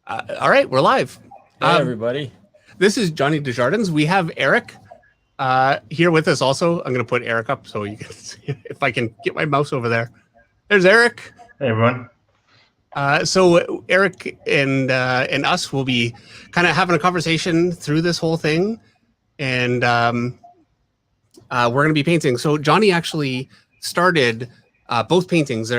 All right, we're live. Hey, everybody. This is Johnny Desjardins. We have Eric here with us also. I'm going to put Eric up so you can see if I can get my mouse over there. There's Eric. Hey, everyone. So Eric and us will be kind of having a conversation through this whole thing. And we're going to be painting. So Johnny actually started both paintings.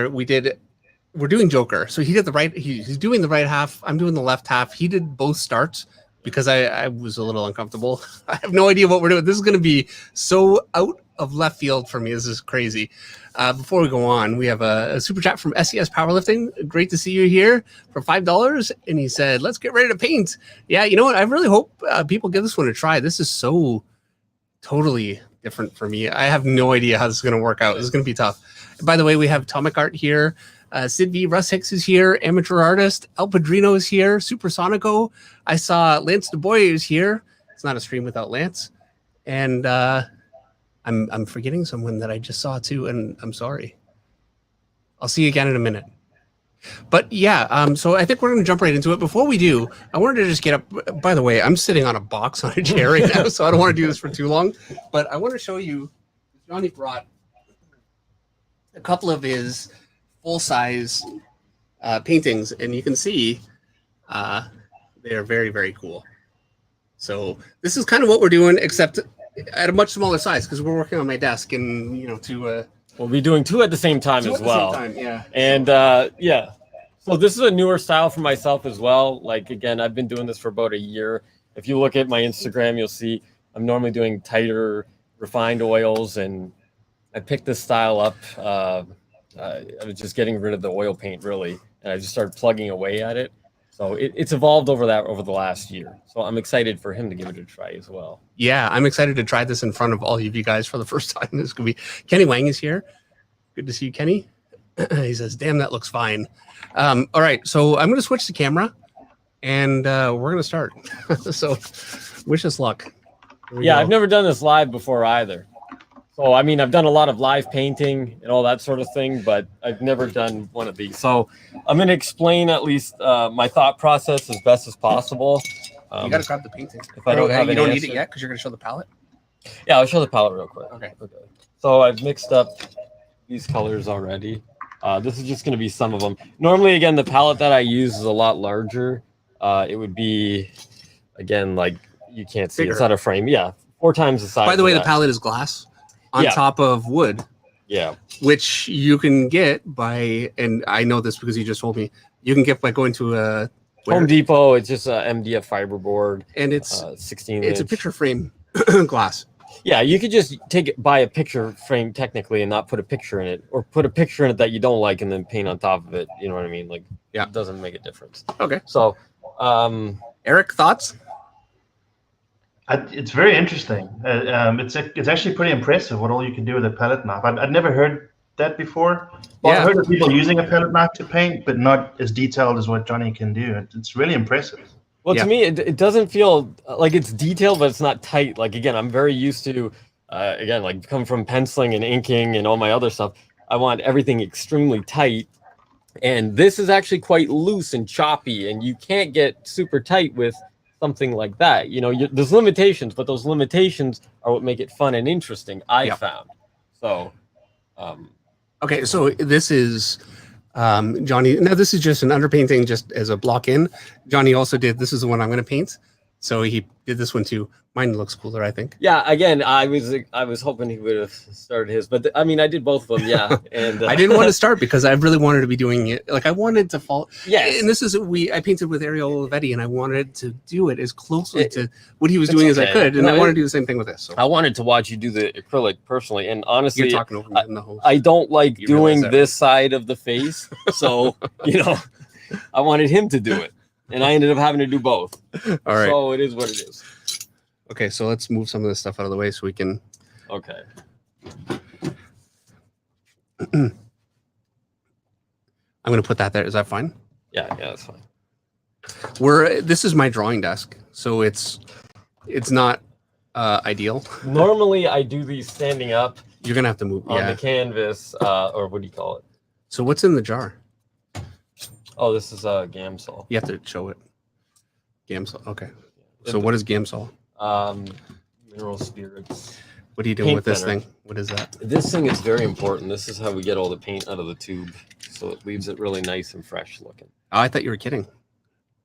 We're doing Joker. So he did the right, he's doing the right half. I'm doing the left half. He did both starts because I was a little uncomfortable. I have no idea what we're doing. This is going to be so out of left field for me. This is crazy. Before we go on, we have a super chat from SES Powerlifting. Great to see you here for $5. And he said, let's get ready to paint. Yeah, you know what? I really hope people give this one a try. This is so totally different for me. I have no idea how this is going to work out. This is going to be tough. By the way, we have Atomic Art here. Sid V, Russ Hicks is here. Amateur Artist. El Padrino is here. Supersonico. I saw Lance DuBois is here. It's not a stream without Lance. And I'm forgetting someone that I just saw too, and I'm sorry. I'll see you again in a minute. But yeah, so I think we're going to jump right into it. Before we do, I wanted to just get up. By the way, I'm sitting on a box on a chair right now, so I don't want to do this for too long. But I want to show you, Johnny brought a couple of his full-size paintings, and you can see they are very, very cool. So this is kind of what we're doing, except at a much smaller size because we're working on my desk, and We'll be doing two at the same time as well. Same time, yeah. And yeah, so this is a newer style for myself as well. Like, again, I've been doing this for about a year. If you look at my Instagram, you'll see I'm normally doing tighter, refined oils, and I picked this style up. I was just getting rid of the oil paint, really, and I just started plugging away at it. So it's evolved over the last year. So I'm excited for him to give it a try as well. Yeah, I'm excited to try this in front of all of you guys for the first time. This could be Kenny Wang is here. Good to see you, Kenny. He says, damn, that looks fine. All right, so I'm going to switch the camera, and we're going to start. So wish us luck. Yeah, I've never done this live before either. So, I mean, I've done a lot of live painting and all that sort of thing, but I've never done one of these. So I'm going to explain at least my thought process as best as possible. You got to grab the painting. If I don't have you don't answer. need it yet because you're going to show the palette? Yeah, I'll show the palette real quick. Okay. So I've mixed up these colors already. This is just going to be some of them. Normally, again, the palette that I use is a lot larger. It would be, again, like you can't see. Bigger. It's not a frame. Yeah, 4 times the size. By the way, the palette is glass on top of wood. Yeah. Which you can get by, and I know this because you just told me, you can get by going to a Home Depot. It's just a MDF fiberboard, and it's 16. It's a picture frame glass. Yeah, you could just buy a picture frame technically and not put a picture in it, or put a picture in it that you don't like and then paint on top of it. You know what I mean? Like, yeah, it doesn't make a difference. Okay. So, Eric, thoughts? It's very interesting. It's actually pretty impressive what all you can do with a palette knife. I'd never heard that before. Well, Yeah. I've heard of people using a palette knife to paint, but not as detailed as what Johnny can do. It's really impressive. Well, Yeah. to me, it doesn't feel like it's detailed, but it's not tight. Like, again, I'm very used to, again, like come from penciling and inking and all my other stuff. I want everything extremely tight. And this is actually quite loose and choppy, and you can't get super tight with something like that. You know, there's limitations, but those limitations are what make it fun and interesting, I found. So, Okay, so this is Johnny. Now, this is just an underpainting just as a block in. Johnny also did, this is the one I'm going to paint. So he did this one too. Mine looks cooler, I think. yeah, again, I was hoping he would have started his, but I mean, I did both of them, yeah. And I didn't want to start because I really wanted to be doing it. Like I wanted to follow. Yes. And this is I painted with Ariel Olivetti, and I wanted to do it as closely to what he was doing as I could, and I want to do the same thing with this. So. I wanted to watch you do the acrylic personally, and honestly, You're talking over me in the whole. I don't like You doing realize that, this side of the face, so I wanted him to do it, and I ended up having to do both. All right. So it is what it is. Okay, so let's move some of this stuff out of the way so we can. Okay. I'm going to put that there. Is that fine? Yeah, that's fine. This is my drawing desk, so it's not ideal. Normally, I do these standing up You're gonna have to move. on the canvas, or what do you call it? So what's in the jar? Oh, this is Gamsol. You have to show it. Gamsol. Okay. So what is Gamsol? Mineral spirits. What are you doing Paint with this thinner. thing? What is that? This thing is very important. This is how we get all the paint out of the tube, so it leaves it really nice and fresh looking. Oh, I thought you were kidding.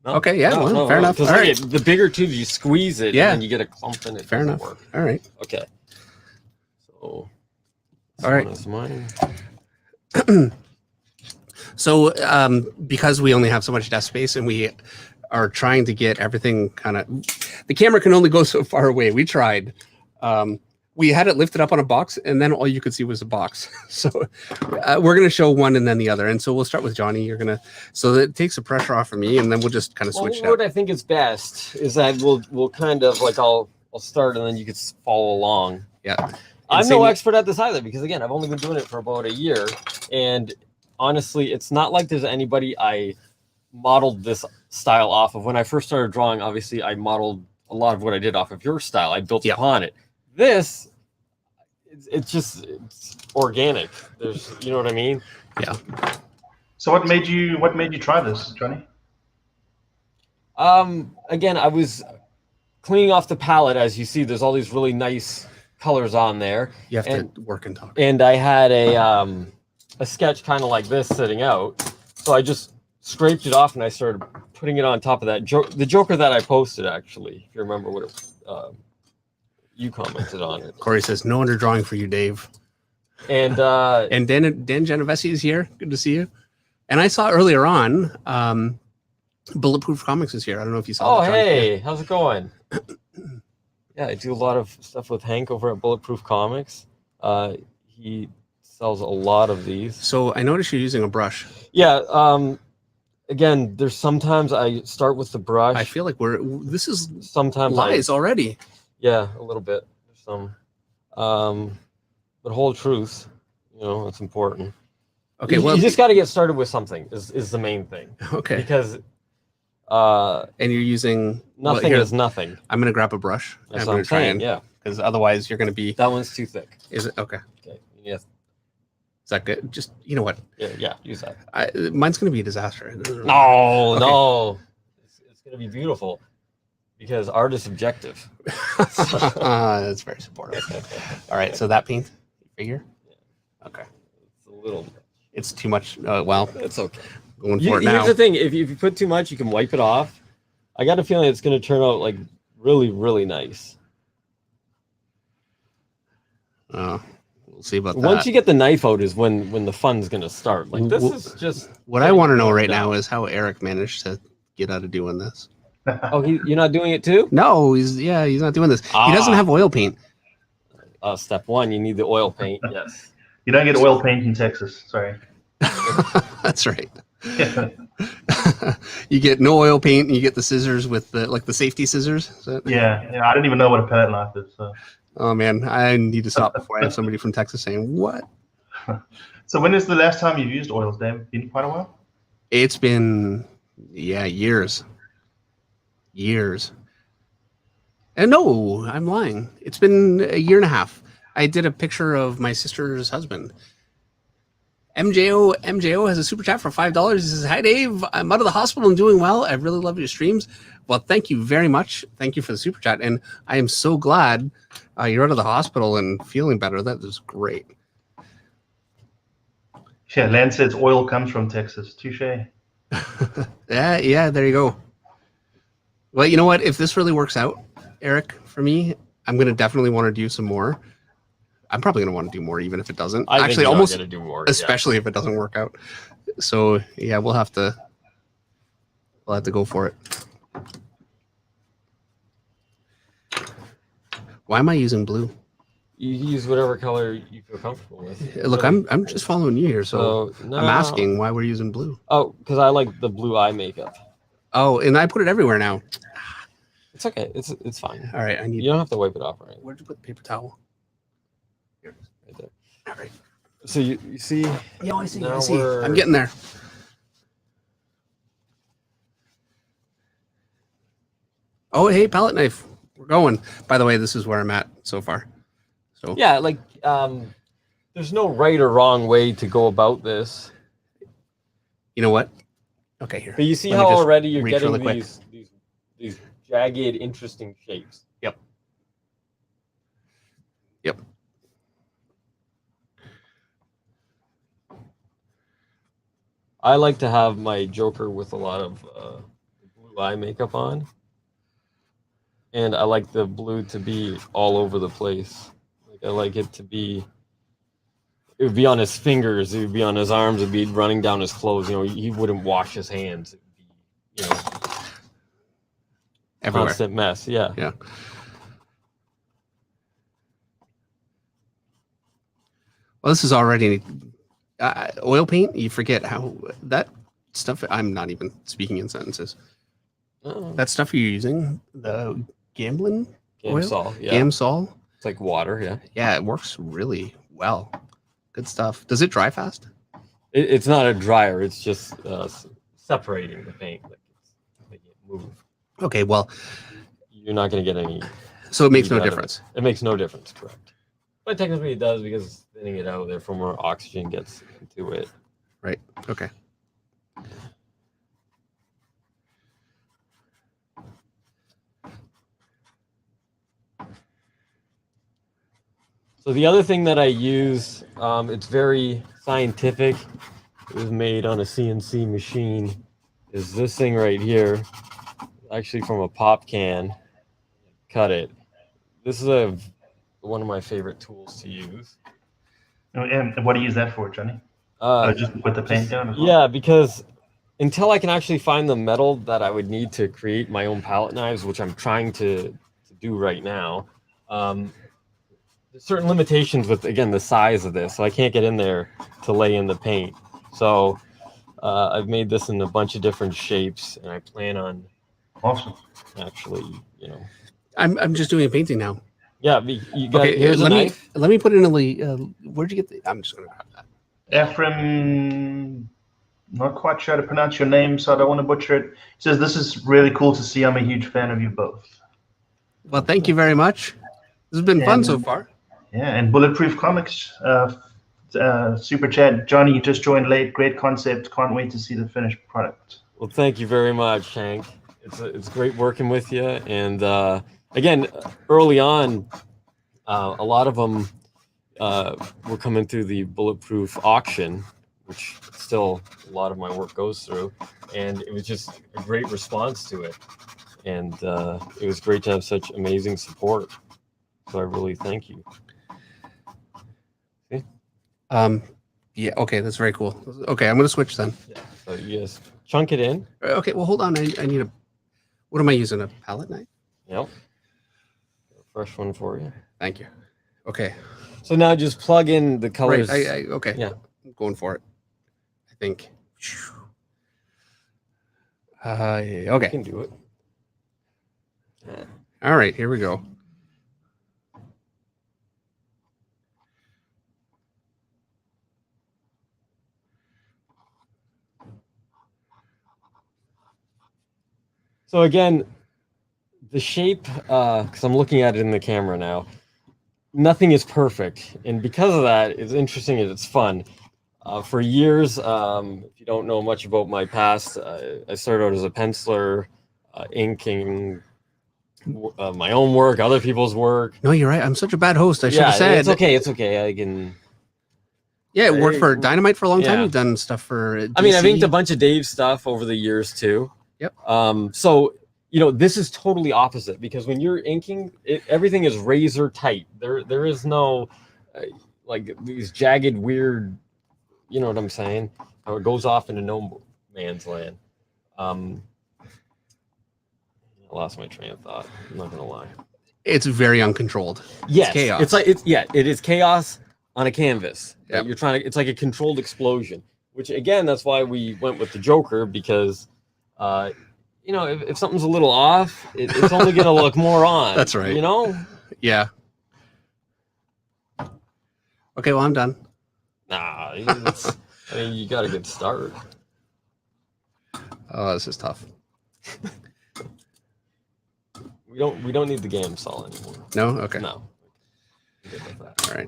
No, Okay, yeah, well, fair enough. Because All right. the bigger tubes, you squeeze it, Yeah. and then you get a clump in it. Fair enough. Work. All right. Okay. So, All right. This one is mine. So, because we only have so much desk space and we are trying to get everything kind of, the camera can only go so far away. We tried. We had it lifted up on a box, and then all you could see was a box. So we're going to show one and then the other. And so we'll start with Johnny. You're going to, so that it takes the pressure off of me, and then we'll just kind of switch it What out. I think is best is that we'll kind of like I'll start and then you can follow along. Yeah. I'm no expert at this either because again I've only been doing it for about a year, and honestly it's not like there's anybody I modeled this style off of. When I first started drawing, obviously I modeled a lot of what I did off of your style. I built upon it. This it's organic. There's, you know what I mean? Yeah. So what made you try this, Johnny? Again, I was cleaning off the palette. As you see, there's all these really nice colors on there. You have to work and talk. And I had a sketch kind of like this sitting out. So I just scraped it off and I started putting it on top of that. The Joker that I posted, actually, if you remember what it you commented on it. Corey says, no underdrawing for you, Dave. And Dan Genovese is here. Good to see you. And I saw earlier on, Bulletproof Comics is here. I don't know if you saw oh, that, Johnny. hey, how's it going? Yeah, I do a lot of stuff with Hank over at Bulletproof Comics. He sells a lot of these. So I noticed you're using a brush. Yeah. Again, there's sometimes I start with the brush. I feel like this is sometimes lies already. Yeah, a little bit. There's some, but whole truth, you know, it's important. Okay, you just got to get started with something. Is the main thing. Okay. Because and you're using nothing is nothing. I'm gonna grab a brush. That's I'm what gonna I'm try saying. and, Yeah. Because otherwise you're gonna be. That one's too thick. Is it okay? Okay. Yeah. Is that good? Just, you know what? Yeah. Use that. Mine's gonna be a disaster. No, Okay. no. It's gonna be beautiful because art is subjective. That's very supportive. All right, so that paint figure. Yeah. Okay. It's a little. It's too much. Well, It's okay. going for it now. Here's the thing: if you put too much, you can wipe it off. I got a feeling it's going to turn out like really, really nice. We'll see about that. Once you get the knife out is when the fun's going to start. Like this is just. What I want to know right now is how Eric managed to get out of doing this. Oh, you're not doing it too? No, he's not doing this. He doesn't have oil paint. Step one, you need the oil paint. Yes. You don't get oil paint in Texas. Sorry. That's right. You get no oil paint, and you get the scissors with the safety scissors. Is that... Yeah. I didn't even know what a palette knife is. So. Oh man, I need to stop before I have somebody from Texas saying what. So when is the last time you've used oils, Dave? Been quite a while. It's been years. And no, I'm lying. It's been a year and a half. I did a picture of my sister's husband. MJO has a super chat for $5. He says, "Hi Dave, I'm out of the hospital and doing well. I really love your streams." Well, thank you very much. Thank you for the super chat, and I am so glad you're out of the hospital and feeling better. That is great. Yeah, Lance says oil comes from Texas. Touche. Yeah, there you go. Well, you know what? If this really works out, Eric, for me, I'm going to definitely want to do some more. I'm probably going to want to do more, even if it doesn't. Actually, almost do more, especially if it doesn't work out. So yeah, we'll have to go for it. Why am I using blue? You use whatever color you feel comfortable with. Look, I'm just following you here, so no. I'm asking why we're using blue. Oh, because I like the blue eye makeup. Oh, and I put it everywhere now. It's okay. It's fine. All right, You don't have to wipe it off, right? Where'd you put the paper towel? Right there. All right. So you see? Yeah, I see. Now I see. we're- I'm getting there. Oh, hey, palette knife. We're going. By the way, this is where I'm at so far. So Yeah, like there's no right or wrong way to go about this. you know what? Okay, here. But you see Let me how just already you're reach getting really quick. these these jagged, interesting shapes. Yep. I like to have my Joker with a lot of blue eye makeup on. And I like the blue to be all over the place. Like I like it to be, it would be on his fingers, it would be on his arms, it would be running down his clothes. You know, he wouldn't wash his hands. It would be, you know, Everywhere. constant mess. Yeah. Yeah. Well, this is already oil paint. You forget how that stuff. I'm not even speaking in sentences. Oh. That stuff you're using, the Gamblin oil? Gamsol. Yeah. Gamsol. It's like water. Yeah. Yeah, it works really well. Good stuff. Does it dry fast? It's not a dryer. It's just separating the paint. Like it's making it move. Okay, well, You're not going to get any. so it makes no heat out of difference. It makes no difference, correct. But technically it does because it's thinning it out there from where oxygen gets into it. Right. Okay. So the other thing that I use, it's very scientific. It was made on a CNC machine. Is this thing right here? Actually, from a pop can. Cut it. This is one of my favorite tools to use. And what do you use that for, Johnny? Just put the paint down as well? Yeah, because until I can actually find the metal that I would need to create my own palette knives, which I'm trying to do right now, there's certain limitations with, again, the size of this. So I can't get in there to lay in the paint. So I've made this in a bunch of different shapes, and I plan on Awesome. actually, you know. I'm just doing a painting now. Yeah, you got, Okay, here's a let knife. me put in a. Where'd you get the? I'm just gonna grab that. Ephraim, not quite sure how to pronounce your name, so I don't want to butcher it. He says, "This is really cool to see. I'm a huge fan of you both." Well, thank you very much. This has been fun so far. Yeah, and Bulletproof Comics, super chat. Johnny, you just joined late. Great concept. Can't wait to see the finished product. Well, thank you very much, Hank. It's great working with you. And again, early on, a lot of them were coming through the Bulletproof auction, which still a lot of my work goes through. And it was just a great response to it. And it was great to have such amazing support. So I really thank you. Yeah. Okay, that's very cool. Okay, I'm gonna switch then. Yeah. So you just chunk it in. Okay. Well, hold on. I need a. What am I using? A palette knife? Yep. A fresh one for you. Thank you. Okay. So now just plug in the Right. colors. Okay. Yeah. I'm going for it. I think. Yeah, You okay. can do it. Yeah. All right. Here we go. So again, the shape, because I'm looking at it in the camera now, nothing is perfect. And because of that, it's interesting and it's fun. For years, if you don't know much about my past, I started out as a penciler, inking my own work, other people's work. No, you're right. I'm such a bad host. I should have said. It's okay. It's okay. I can. Yeah, it worked for Dynamite for a long time. Yeah. You've done stuff for. DC. I mean, I've inked a bunch of Dave's stuff over the years too. Yep. So you know, this is totally opposite because when you're inking, everything is razor tight. There is no like these jagged, weird. You know what I'm saying? How it goes off into no man's land. I lost my train of thought. I'm not gonna lie. It's very uncontrolled. Yes, It's chaos. It is chaos on a canvas. Yep. You're trying to. It's like a controlled explosion. Which again, that's why we went with the Joker because, you know, if something's a little off, it's only gonna look more on. That's right. You know. Yeah. Okay, well, I'm done. Nah, I mean, you got a good start. Oh, this is tough. We don't need the Gamsol anymore. No? Okay. No. I'm good with that.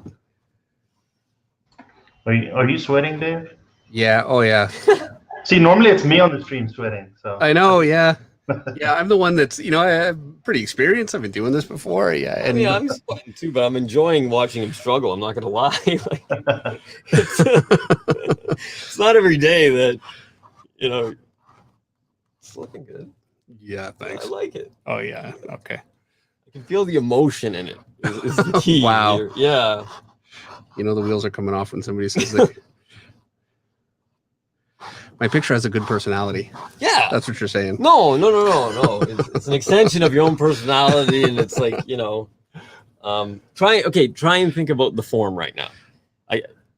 All right. Are you sweating, Dave? Yeah. Oh, yeah. See, normally it's me on the stream sweating. So I know. Yeah. Yeah, I'm the one that's, I'm pretty experienced. I've been doing this before. Yeah. I And mean, I'm sweating too, but I'm enjoying watching him struggle. I'm not gonna lie. Like, it's, it's not every day that it's looking good. yeah, I thanks. like it. Oh, yeah. Okay. I can feel the emotion in it. Is the key. Wow. Here. Yeah. The wheels are coming off when somebody says that. My picture has a good personality. Yeah. That's what you're saying. No. It's an extension of your own personality, and it's like, try and think about the form right now.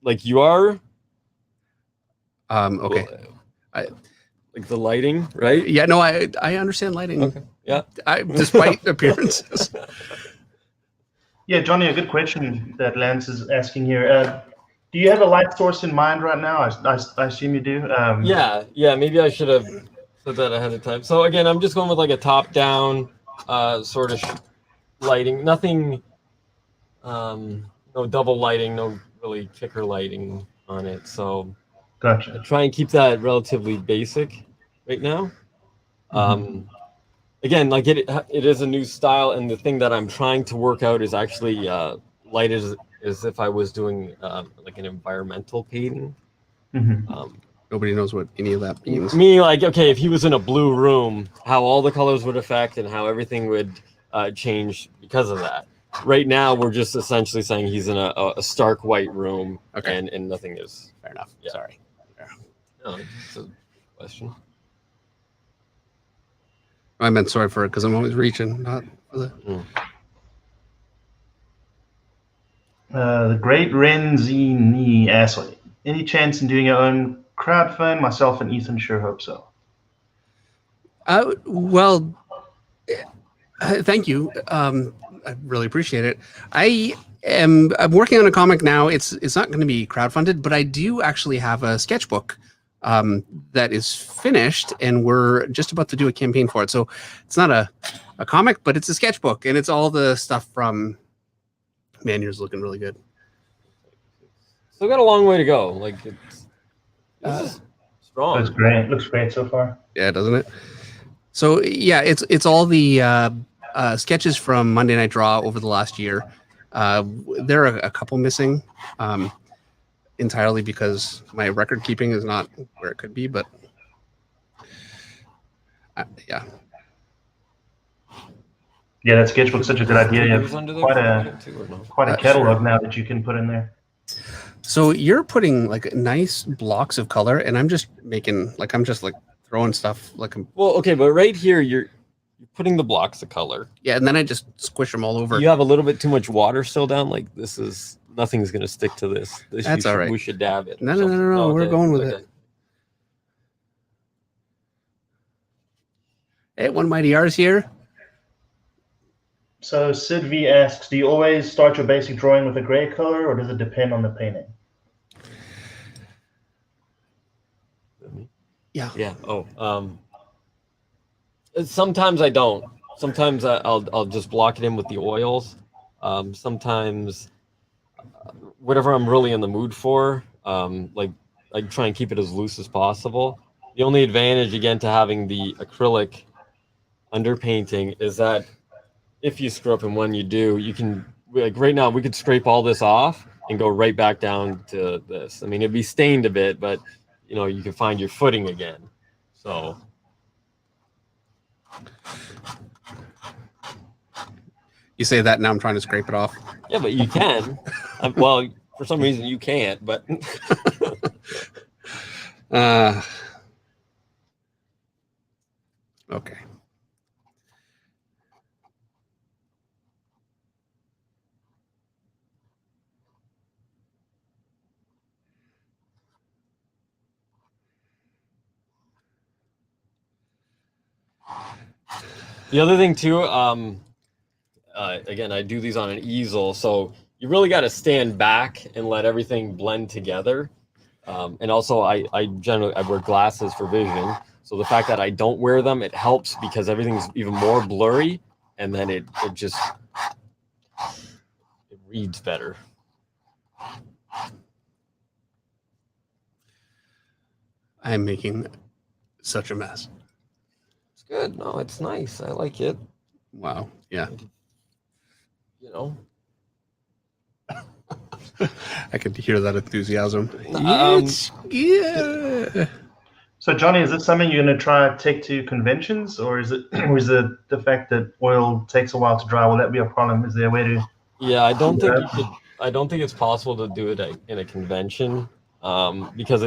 You are. Okay. Like the lighting, right? Yeah, no, I understand lighting. Okay. Yeah. Despite appearances. Yeah, Johnny, a good question that Lance is asking here. Do you have a light source in mind right now? I assume you do. Yeah. Maybe I should have said that ahead of time. So again, I'm just going with like a top-down sort of lighting. Nothing, no double lighting, no really kicker lighting on it. So Gotcha. I try and keep that relatively basic right now. Again, like it is a new style, and the thing that I'm trying to work out is actually light as if I was doing like an environmental painting. Nobody knows what any of that means. Me, like, okay, if he was in a blue room, how all the colors would affect and how everything would change because of that. Right now, we're just essentially saying he's in a stark white room, Okay. and nothing is. Fair enough. Yeah. Sorry. No, it's a question. I meant sorry for it because I'm always reaching, not for the. The great Renzini asks, any chance in doing your own crowdfund? Myself and Ethan sure hope so. Well, thank you. I really appreciate it. I'm working on a comic now. It's not going to be crowdfunded, but I do actually have a sketchbook that is finished, and we're just about to do a campaign for it. So it's not a comic, but it's a sketchbook, and it's all the stuff from. Man, yours looking really good. Still got a long way to go. Like, this is strong. Looks great. Looks great so far. Yeah, doesn't it? So yeah, it's all the sketches from Monday Night Draw over the last year. There are a couple missing, entirely because my record keeping is not where it could be. But yeah. Yeah, that sketchbook's such a good idea. You have quite a catalog now that you can put in there. So you're putting like nice blocks of color, and I'm just making I'm just throwing stuff Well, okay, but right here you're putting the blocks of color. Yeah, and then I just squish them all over. You have a little bit too much water still down. Like, nothing's gonna stick to this. That's all right. We should dab it. No. Okay. We're going with it. Hey, One Mighty R's here. So Sid V asks, do you always start your basic drawing with a gray color, or does it depend on the painting? Yeah. Yeah. Oh. Sometimes I don't. Sometimes I'll just block it in with the oils. Sometimes whatever I'm really in the mood for, I try and keep it as loose as possible. The only advantage, again, to having the acrylic underpainting is that if you screw up in one you do, you can, right now, we could scrape all this off and go right back down to this. I mean, it'd be stained a bit, but, you can find your footing again. So... You say that, now I'm trying to scrape it off. Yeah, but you can. Well, for some reason you can't, but... Okay. The other thing too, again, I do these on an easel, so you really got to stand back and let everything blend together. And also, I wear glasses for vision, so the fact that I don't wear them, it helps because everything's even more blurry, and then it reads better. I'm making such a mess. good. No, it's nice. I like it. Wow. Yeah. You know. I could hear that enthusiasm. Um, Yeah. So, Johnny, is this something you're going to try to take to conventions, or is it the fact that oil takes a while to dry? Will that be a problem? Is there a way to? Yeah, I don't think you could. I don't think it's possible to do it in a convention, because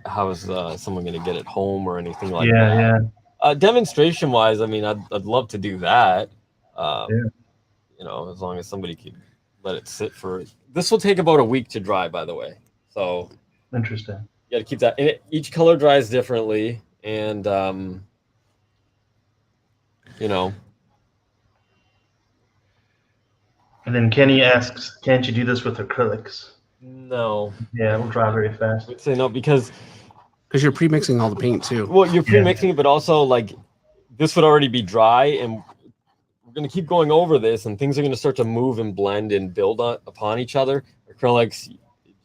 how is someone going to get it home or anything like that? Yeah. Demonstration wise, I mean, I'd love to do that. Yeah. You know, as long as somebody could let it sit for. This will take about a week to dry, by the way. So Interesting. you got to keep that. And each color dries differently, and you know. And then Kenny asks, "Can't you do this with acrylics?" No. Yeah, it'll dry very fast. I would say no because you're pre-mixing all the paint too. Well, you're pre-mixing it, but also like this would already be dry, and we're going to keep going over this, and things are going to start to move and blend and build upon each other. Acrylics,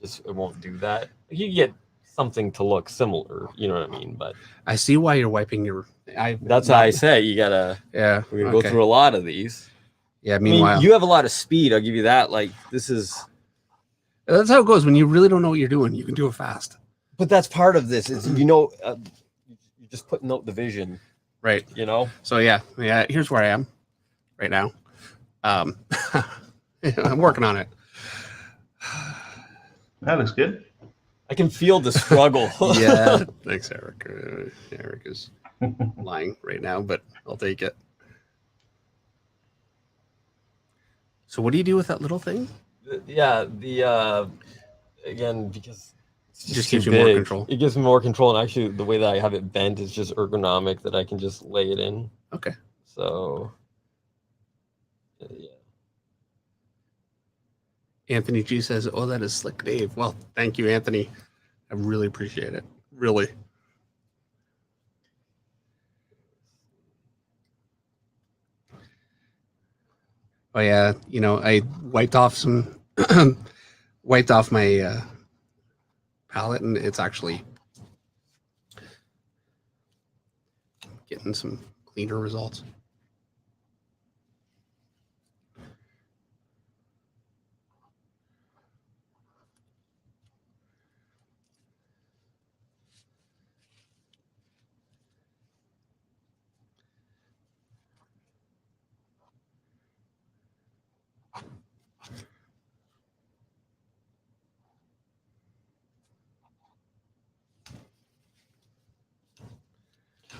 it won't do that. You get something to look similar, you know what I mean? But I see why you're wiping your. That's how I say you gotta. Yeah, we're gonna go through a lot of these. Yeah, meanwhile, I mean, you have a lot of speed. I'll give you that. Like this is. That's how it goes when you really don't know what you're doing. You can do it fast. But that's part of this. Is you're just putting out the vision, right? You know. So yeah. Here's where I am right now. I'm working on it. That looks good. I can feel the struggle. Yeah. Thanks, Eric. Eric is lying right now, but I'll take it. So what do you do with that little thing? Yeah, again, because it's just gives you more control. It gives me more control, and actually the way that I have it bent is just ergonomic, that I can just lay it in. Okay. So yeah. Anthony G says, "Oh, that is slick, Dave." Well, thank you, Anthony. I really appreciate it. Really. Oh yeah, I wiped off my palette, and it's actually getting some cleaner results.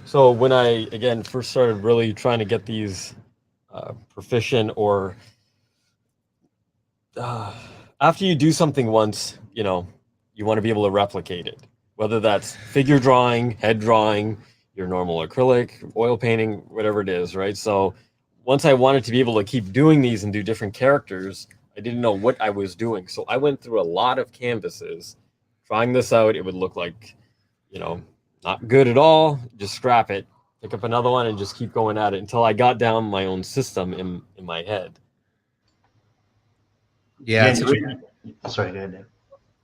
So when I first started really trying to get these proficient, or after you do something once, you want to be able to replicate it, whether that's figure drawing, head drawing, your normal acrylic, oil painting, whatever it is, right? So once I wanted to be able to keep doing these and do different characters, I didn't know what I was doing. So I went through a lot of canvases trying this out. It would look like, not good at all. Just scrap it, pick up another one, and just keep going at it until I got down my own system in my head. Yeah. Sorry, go ahead, Dave.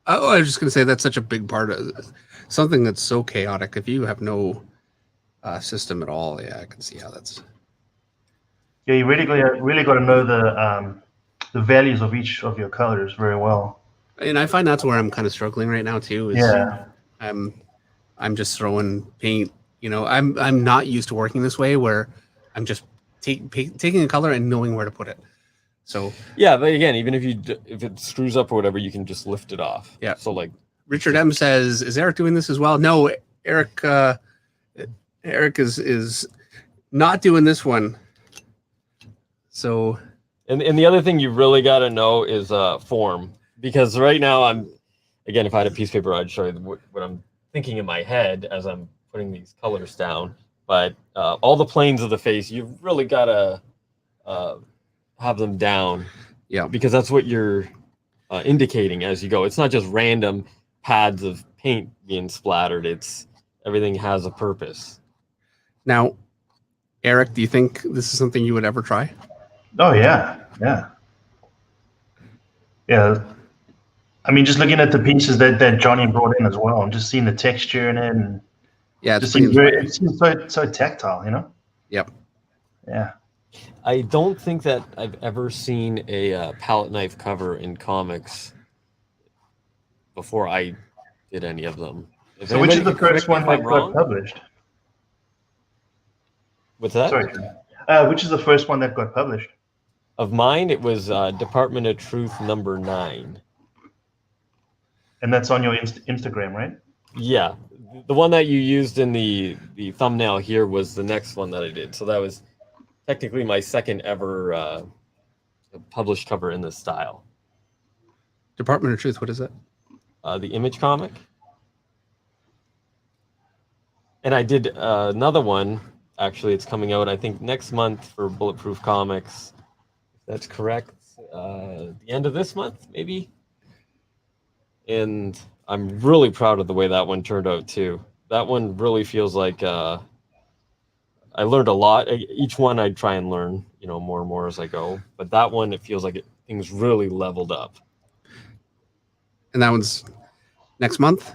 Oh, I was just going to say that's such a big part of something that's so chaotic. If you have no system at all, yeah, I can see how that's. Yeah, you really got to know the values of each of your colors very well. And I find that's where I'm kind of struggling right now too. Yeah. I'm just throwing paint. I'm not used to working this way, where I'm just taking a color and knowing where to put it. So yeah, but again, even if it screws up or whatever, you can just lift it off. Yeah. So like Richard M says, "Is Eric doing this as well?" No, Eric. Eric is not doing this one. So. And the other thing you really got to know is form, because right now if I had a piece of paper, I'd show you what I'm thinking in my head as I'm putting these colors down. But all the planes of the face, you've really got to have them down. Yeah. Because that's what you're indicating as you go. It's not just random pads of paint being splattered. It's everything has a purpose. Now, Eric, do you think this is something you would ever try? Oh yeah. I mean, just looking at the pieces that Johnny brought in as well, and just seeing the texture in it, and Yeah, it's Just pretty seems very, inspiring. it seems so tactile, you know? Yep. Yeah. I don't think that I've ever seen a palette knife cover in comics before I did any of them. If So which is anybody the could first correct me one if I'm that got wrong. published? What's that? Sorry. Which is the first one that got published? Of mine, it was Department of Truth #9. And that's on your Instagram, right? Yeah, the one that you used in the thumbnail here was the next one that I did. So that was technically my second ever published cover in this style. Department of Truth. What is it? The Image comic. And I did another one. Actually, it's coming out, I think, next month for Bulletproof Comics. If that's correct. The end of this month, maybe. And I'm really proud of the way that one turned out, too. That one really feels like I learned a lot. Each one I try and learn, more and more as I go. But that one, it feels like things really leveled up. And that one's next month?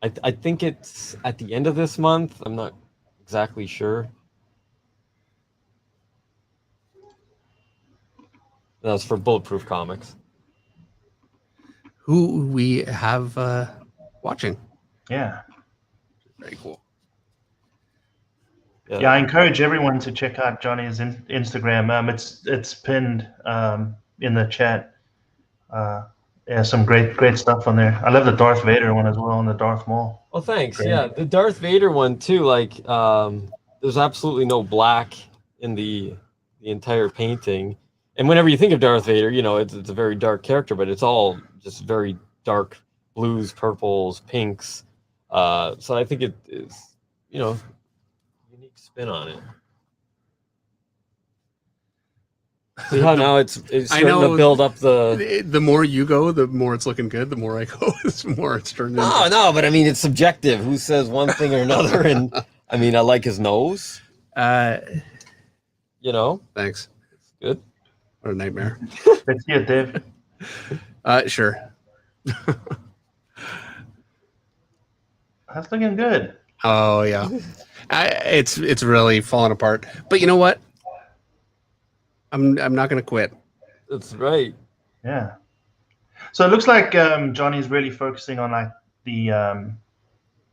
I think it's at the end of this month. I'm not exactly sure. That was for Bulletproof Comics. Who we have watching. Yeah. Very cool. Yeah, I encourage everyone to check out Johnny's Instagram. It's pinned in the chat. Yeah, some great stuff on there. I love the Darth Vader one as well, and the Darth Maul. Well, thanks. Great. Yeah, the Darth Vader one too. Like, there's absolutely no black in the entire painting. And whenever you think of Darth Vader, it's a very dark character, but it's all just very dark blues, purples, pinks. So I think it is, unique spin on it. See how now it's starting to build up the more you go, the more it's looking good. The more I go, the more it's turning. No, but I mean it's subjective. Who says one thing or another? And I mean I like his nose. Thanks. It's good. What a nightmare. Let's see it, Dave. Sure. That's looking good. Oh yeah, it's really falling apart. But you know what? I'm not going to quit. That's right. Yeah. So it looks like Johnny's really focusing on like the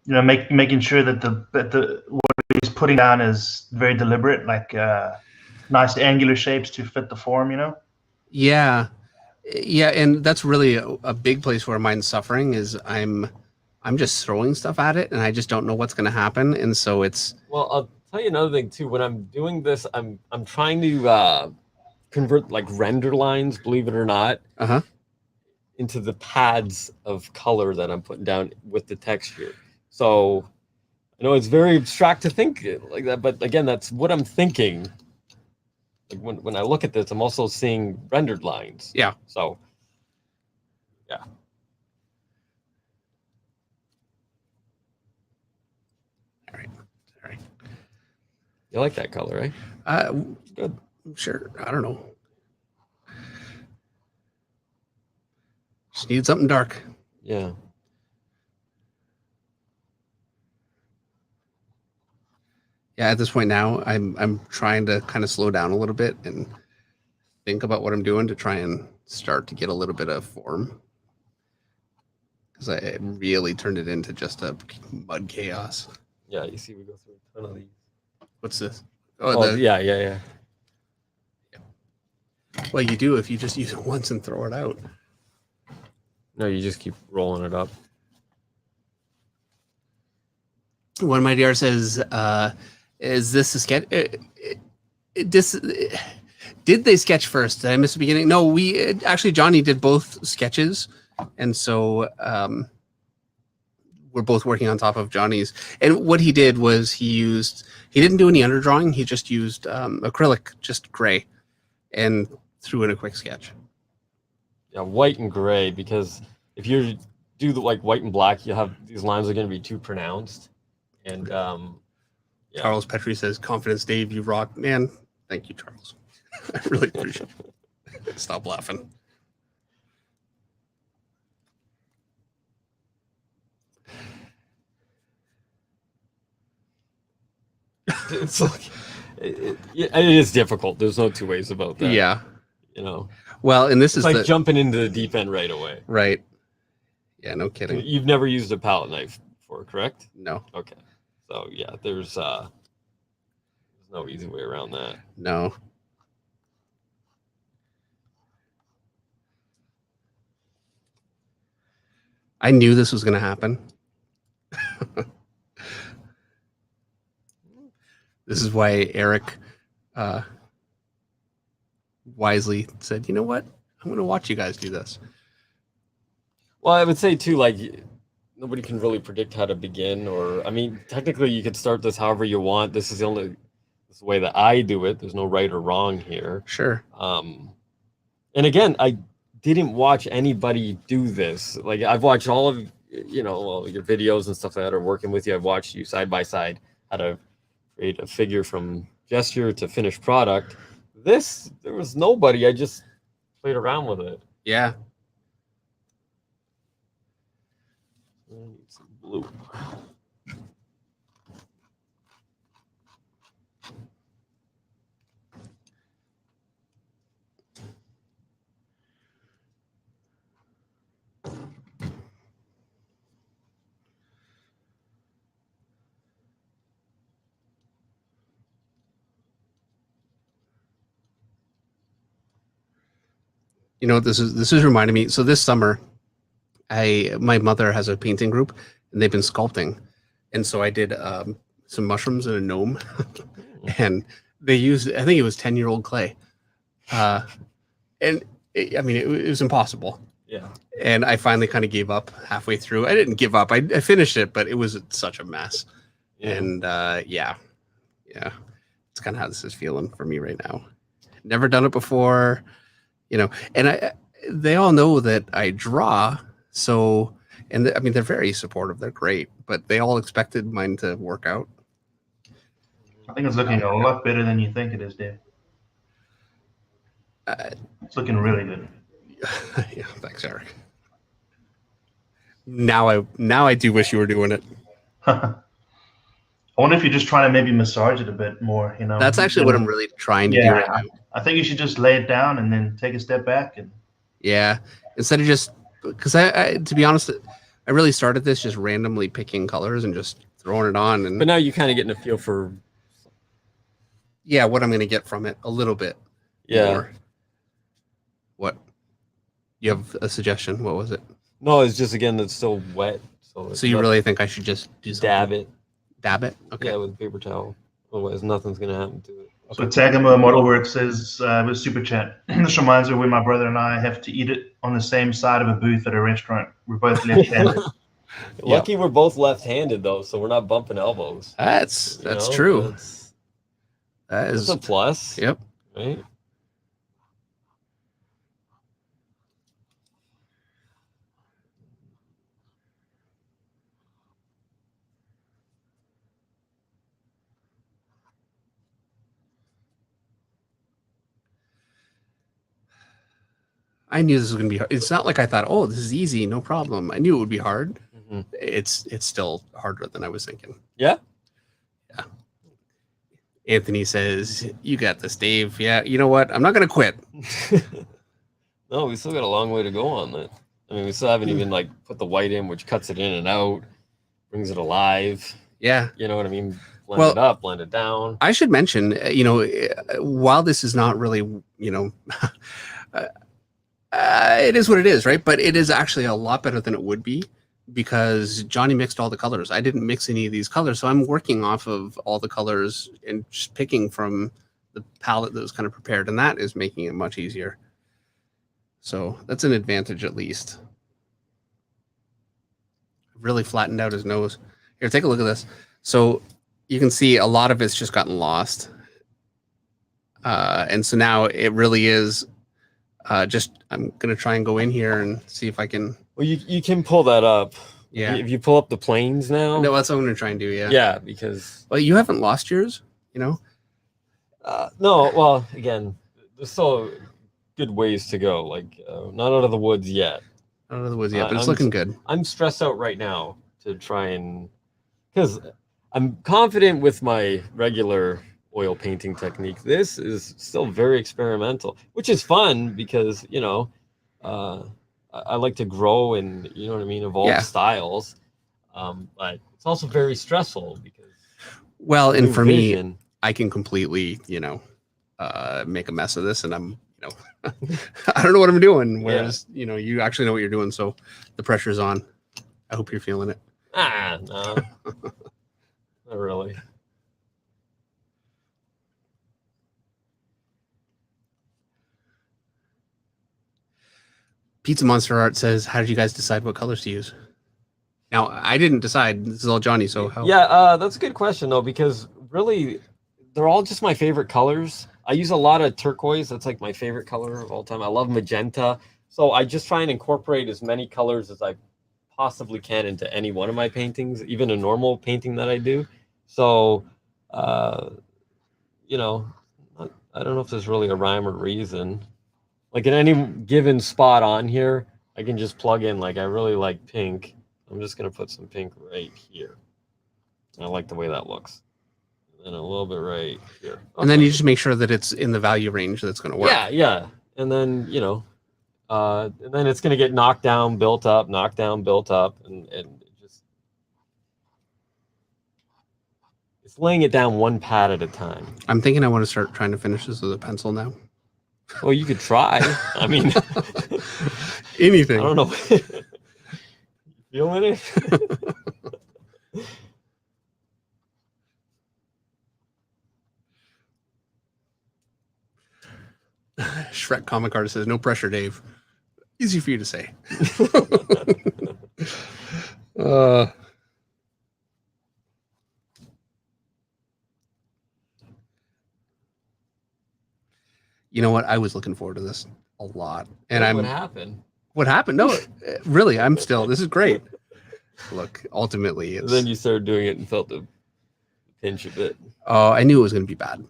making sure that the what he's putting down is very deliberate, like nice angular shapes to fit the form. Yeah, and that's really a big place where mine's suffering is I'm just throwing stuff at it and I just don't know what's going to happen, and so it's. Well, I'll tell you another thing too. When I'm doing this, I'm trying to convert like render lines, believe it or not, into the pads of color that I'm putting down with the texture. So I know it's very abstract to think like that, but again, that's what I'm thinking. Like when I look at this, I'm also seeing rendered lines. Yeah. So yeah. All right. You like that color, right? It's good. Sure. I don't know. Just need something dark. Yeah. Yeah, at this point now, I'm trying to kind of slow down a little bit and think about what I'm doing to try and start to get a little bit of form. Because I really turned it into just a mud chaos. Yeah, you see we go through a ton of these. What's this? Yeah. Well, you do if you just use it once and throw it out. No, you just keep rolling it up. One of my DR says, is this a sketch? Did they sketch first? Did I miss the beginning? No, we actually, Johnny did both sketches. And so we're both working on top of Johnny's. And what he did was he didn't do any underdrawing. He just used acrylic, just gray, and threw in a quick sketch. Yeah, white and gray, because if you do the like white and black, you have these lines are going to be too pronounced. And yeah. Charles Petrie says, "Confidence, Dave, you rock, man." Thank you, Charles. I really appreciate it. Stop laughing. It's like it is difficult. There's no two ways about that. Yeah. You know. Well, and this It's is like jumping into the deep end right away. right. Yeah, no kidding. You've never used a palette knife before, correct? No. Okay. So yeah, there's no easy way around that. No. I knew this was going to happen. This is why Eric wisely said, "You know what? I'm going to watch you guys do this." Well, I would say too, like nobody can really predict how to begin, or I mean, technically you could start this however you want. This is the way that I do it. There's no right or wrong here. Sure. And again, I didn't watch anybody do this. Like I've watched all of your videos and stuff like that are working with you. I've watched you side by side how to create a figure from gesture to finished product. There was nobody. I just played around with it. Yeah. I need some blue. You know what this is reminding me. So this summer, my mother has a painting group, and they've been sculpting, and so I did some mushrooms and a gnome, and they used, I think it was 10-year-old clay, and it was impossible. Yeah. And I finally kind of gave up halfway through. I didn't give up. I finished it, but it was such a mess. Yeah. And yeah, it's kind of how this is feeling for me right now. Never done it before. And they all know that I draw. So, and they're very supportive. They're great, but they all expected mine to work out. I think it's looking a lot better than you think it is, Dave. It's looking really good. Yeah, thanks, Eric. Now I do wish you were doing it. I wonder if you're just trying to maybe massage it a bit more. That's actually what I'm really trying to do right now. I think you should just lay it down and then take a step back and. Yeah, instead of just because I to be honest, I really started this just randomly picking colors and just throwing it on. And but now you're kind of getting a feel for. Yeah, what I'm going to get from it a little bit. Yeah. More. What? You have a suggestion? What was it? No, it's just again it's still wet. So you really think I should just do something? dab it? Dab it? Okay. Yeah, with a paper towel. Otherwise, nothing's gonna happen to it. So Tagama Modelwork says with Super Chat, this reminds me when my brother and I have to eat it on the same side of a booth at a restaurant. We're both left-handed. Lucky we're both left-handed though, so we're not bumping elbows. That's true. That's a plus. Yep. Right. I knew this was going to be hard. It's not like I thought, oh, this is easy, no problem. I knew it would be hard. Mm-hmm. It's still harder than I was thinking. Yeah. Yeah. Anthony says, "You got this, Dave." Yeah. You know what? I'm not going to quit. No, we still got a long way to go on that. I mean, we still haven't even put the white in, which cuts it in and out, brings it alive. Yeah. You know what I mean? Blend it up, blend it down. I should mention, while this is not really, it is what it is, right? But it is actually a lot better than it would be because Johnny mixed all the colors. I didn't mix any of these colors, so I'm working off of all the colors and just picking from the palette that was kind of prepared, and that is making it much easier. So that's an advantage at least. Really flattened out his nose. Here, take a look at this. So you can see a lot of it's just gotten lost. And so now it really is I'm going to try and go in here and see if I can. Well, you can pull that up. Yeah. If you pull up the planes now. No, that's what I'm going to try and do. Yeah. Yeah, because. Well, you haven't lost yours, No, well, again, there's still good ways to go. Not out of the woods yet. Not out of the woods yet, but it's looking good. I'm stressed out right now to try and. Because I'm confident with my regular oil painting technique. This is still very experimental, which is fun because, you know, I like to grow and, you know what I mean, evolve styles. But it's also very stressful because and for vision. me, I can completely, you know, make a mess of this, and I'm, you know, I don't know what I'm doing. Whereas, you know, you actually know what you're doing, so the pressure's on. I hope you're feeling it. No, not really. Pizza Monster Art says, "How did you guys decide what colors to use?" Now, I didn't decide. This is all Johnny. So how? Yeah, that's a good question though, because really, they're all just my favorite colors. I use a lot of turquoise. That's like my favorite color of all time. I love magenta. So I just try and incorporate as many colors as I possibly can into any one of my paintings, even a normal painting that I do. So, you know, I don't know if there's really a rhyme or reason. Like at any given spot on here, I can just plug in, like, I really like pink. I'm just going to put some pink right here. I like the way that looks. And a little bit right here. Okay. And then you just make sure that it's in the value range that's going to work. Yeah. And then, you know, and then it's going to get knocked down, built up, knocked down, built up. And it just, it's laying it down one pad at a time. I'm thinking I want to start trying to finish this with a pencil now. Well, you could try. I mean, anything. I don't know. Feeling it? Shrek comic artist says, "No pressure, Dave." Easy for you to say. You know what? I was looking forward to this a lot, and What happened? What happened? No, really, I'm still. This is great. Look, ultimately, it's... Then you started doing it and felt the pinch a bit. Oh, I knew it was going to be bad,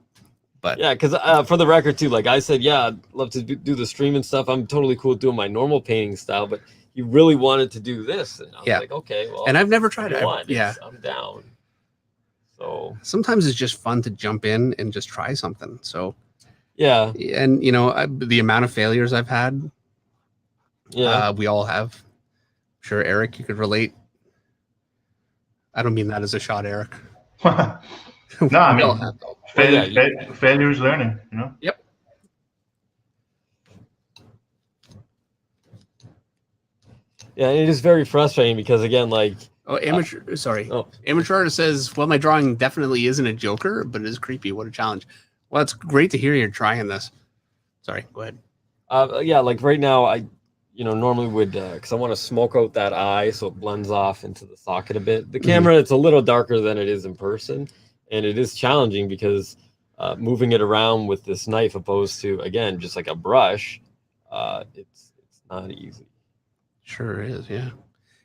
but yeah, because for the record too, like I said, yeah, I'd love to do the stream and stuff. I'm totally cool with doing my normal painting style, but you really wanted to do this, and I was like, okay, well, and I've never tried it. I'm down. So sometimes it's just fun to jump in and just try something. So yeah, and you know, the amount of failures I've had. Yeah, we all have. I'm sure, Eric, you could relate. I don't mean that as a shot, Eric. No, I mean, failure is learning, you know? Yep. Yeah, it is very frustrating because, again, like... amateur artist says, well, my drawing definitely isn't a Joker, but it is creepy. What a challenge. Well, it's great to hear you're trying this. Sorry, go ahead. Yeah, like right now, I normally would, because I want to smoke out that eye so it blends off into the socket a bit. The camera, it's a little darker than it is in person, and it is challenging because moving it around with this knife opposed to, again, just like a brush, it's not easy. Sure is, yeah.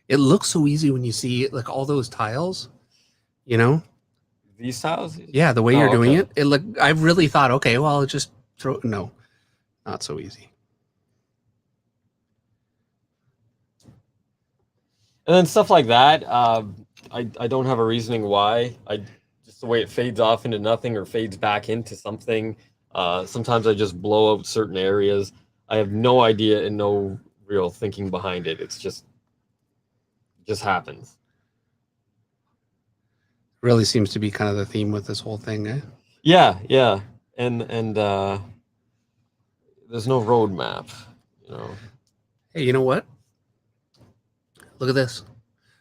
It looks so easy when you see like all those tiles, you know? These tiles? Yeah, the way you're doing it. I really thought, okay, well, I'll just throw... No, not so easy. And then stuff like that, I don't have a reasoning why. Just the way it fades off into nothing or fades back into something. Sometimes I just blow out certain areas. I have no idea and no real thinking behind it. It's just happens. Really seems to be kind of the theme with this whole thing, eh? Yeah. And there's no roadmap, you know. Hey, you know what? Look at this.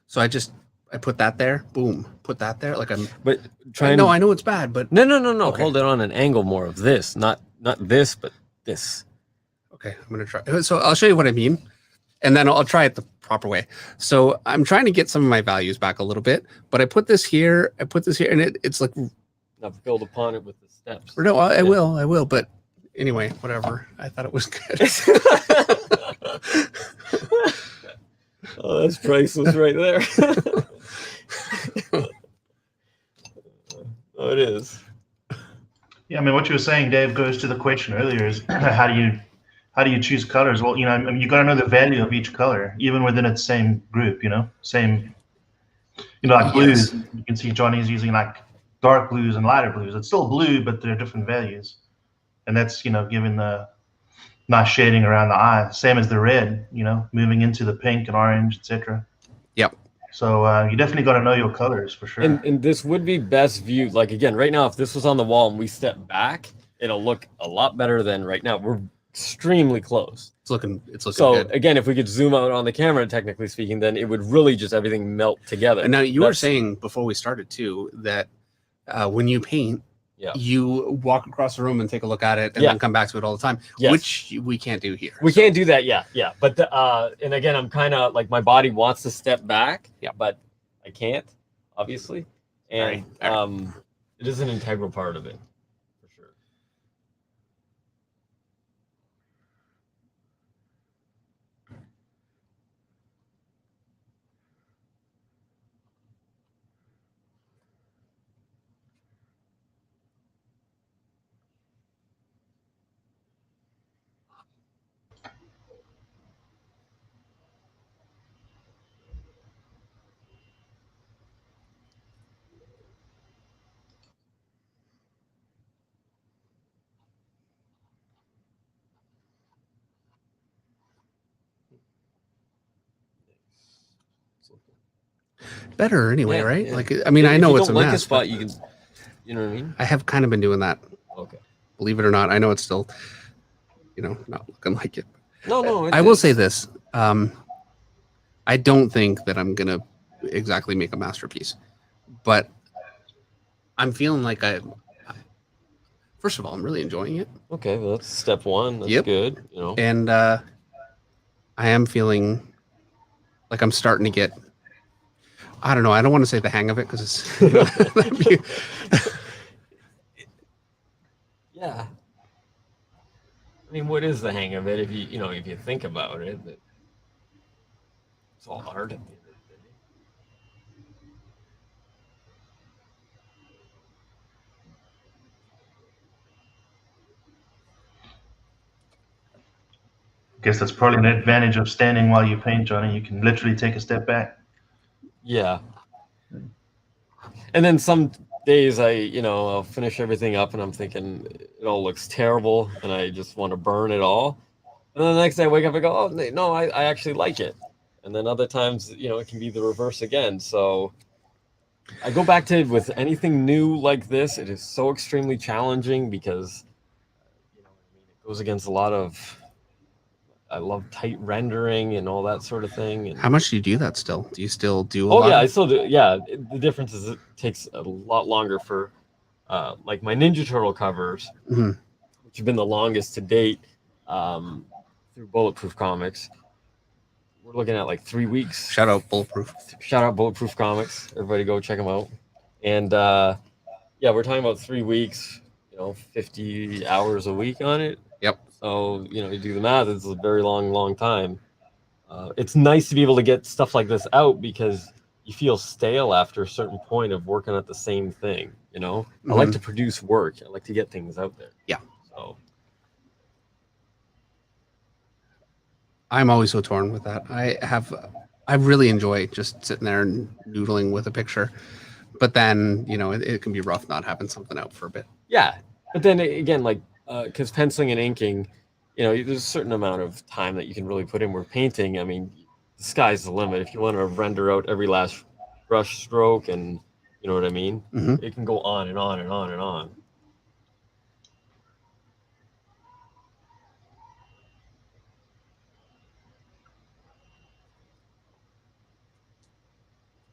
So I put that there. Boom. Put that there. Like I'm. But I know it's bad, but no. Okay. Hold it on an angle more of this, not this, but this. Okay, I'm gonna try. So I'll show you what I mean, and then I'll try it the proper way. So I'm trying to get some of my values back a little bit, but I put this here. And it's like. I've built upon it with the steps. No, I will. But anyway, whatever. I thought it was good. Oh, that's priceless right there. Oh, it is. Yeah, I mean, what you were saying, Dave, goes to the question earlier: is how do you choose colors? Well, you got to know the value of each color, even within its same group. Same. You know, like blues, Yes. you can see Johnny's using like dark blues and lighter blues. It's still blue, but they're different values. And that's, giving the nice shading around the eye. Same as the red, moving into the pink and orange, etc. Yep. So you definitely got to know your colors for sure. And this would be best viewed, like, again, right now, if this was on the wall and we step back, it'll look a lot better than right now. We're extremely close. It's looking So good. again, if we could zoom out on the camera, technically speaking, then it would really just everything melt together. And now you were saying before we started too that when you paint, you walk across the room and take a look at it and then come back to it all the time, which we can't do here. We can't do that. Yeah. But and again, I'm kind of like my body wants to step back, but I can't, obviously, and it is an integral part of it. Better anyway, right? Like, I mean, I know it's a mess. A spot, you can, you know what I mean? I have kind of been doing that. Okay. Believe it or not, I know it's still, not looking like it. No. I will say this. I don't think that I'm gonna exactly make a masterpiece, but I'm feeling like first of all, I'm really enjoying it. Okay, well, that's step one. That's good. And I am feeling like I'm starting to get. I don't know. I don't want to say the hang of it because it's. Yeah. I mean, what is the hang of it? If you think about it, it's all art at the end of the day. I guess that's probably an advantage of standing while you paint, Johnny. You can literally take a step back. Yeah. And then some days I'll finish everything up and I'm thinking it all looks terrible and I just want to burn it all. And then the next day I wake up and go, oh, no, I actually like it. And then other times, it can be the reverse again. So I go back to with anything new like this, it is so extremely challenging because, it goes against a lot of, I love tight rendering and all that sort of thing. And how much do you do that still? Do you still do a lot? Oh, yeah, I still do. Yeah, the difference is it takes a lot longer for, like my Ninja Turtle covers, which have been the longest to date through Bulletproof Comics. We're looking at like 3 weeks. Shout out Bulletproof. Shout out Bulletproof Comics. Everybody go check them out. And we're talking about 3 weeks, 50 hours a week on it. Yep. So, you do the math, it's a very long time. It's nice to be able to get stuff like this out because you feel stale after a certain point of working at the same thing, I like to produce work. I like to get things out there. Yeah. So I'm always so torn with that. I really enjoy just sitting there and noodling with a picture, but then, it can be rough not having something out for a bit. Yeah. But then again, like, because penciling and inking, there's a certain amount of time that you can really put in. Where painting, I mean, the sky's the limit. If you want to render out every last brush stroke and, you know what I mean? It can go on and on and on and on.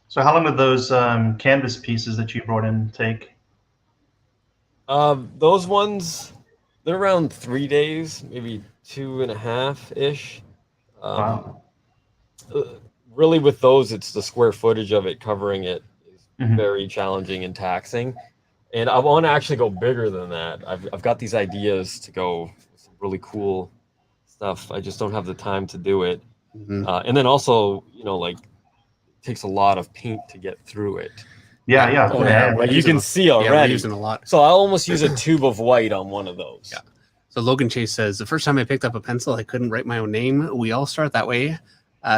So how long did those canvas pieces that you brought in take? Those ones, they're around 3 days, maybe 2.5-ish. Wow. Really, with those, it's the square footage of it covering it is very challenging and taxing. And I want to actually go bigger than that. I've got these ideas to go some really cool stuff. I just don't have the time to do it. And then also, like, it takes a lot of paint to get through it. Yeah. Oh, yeah. Like you can see already. Yeah, we're using a lot. So I'll almost use a tube of white on one of those. Yeah. So Logan Chase says, the first time I picked up a pencil, I couldn't write my own name. We all start that way.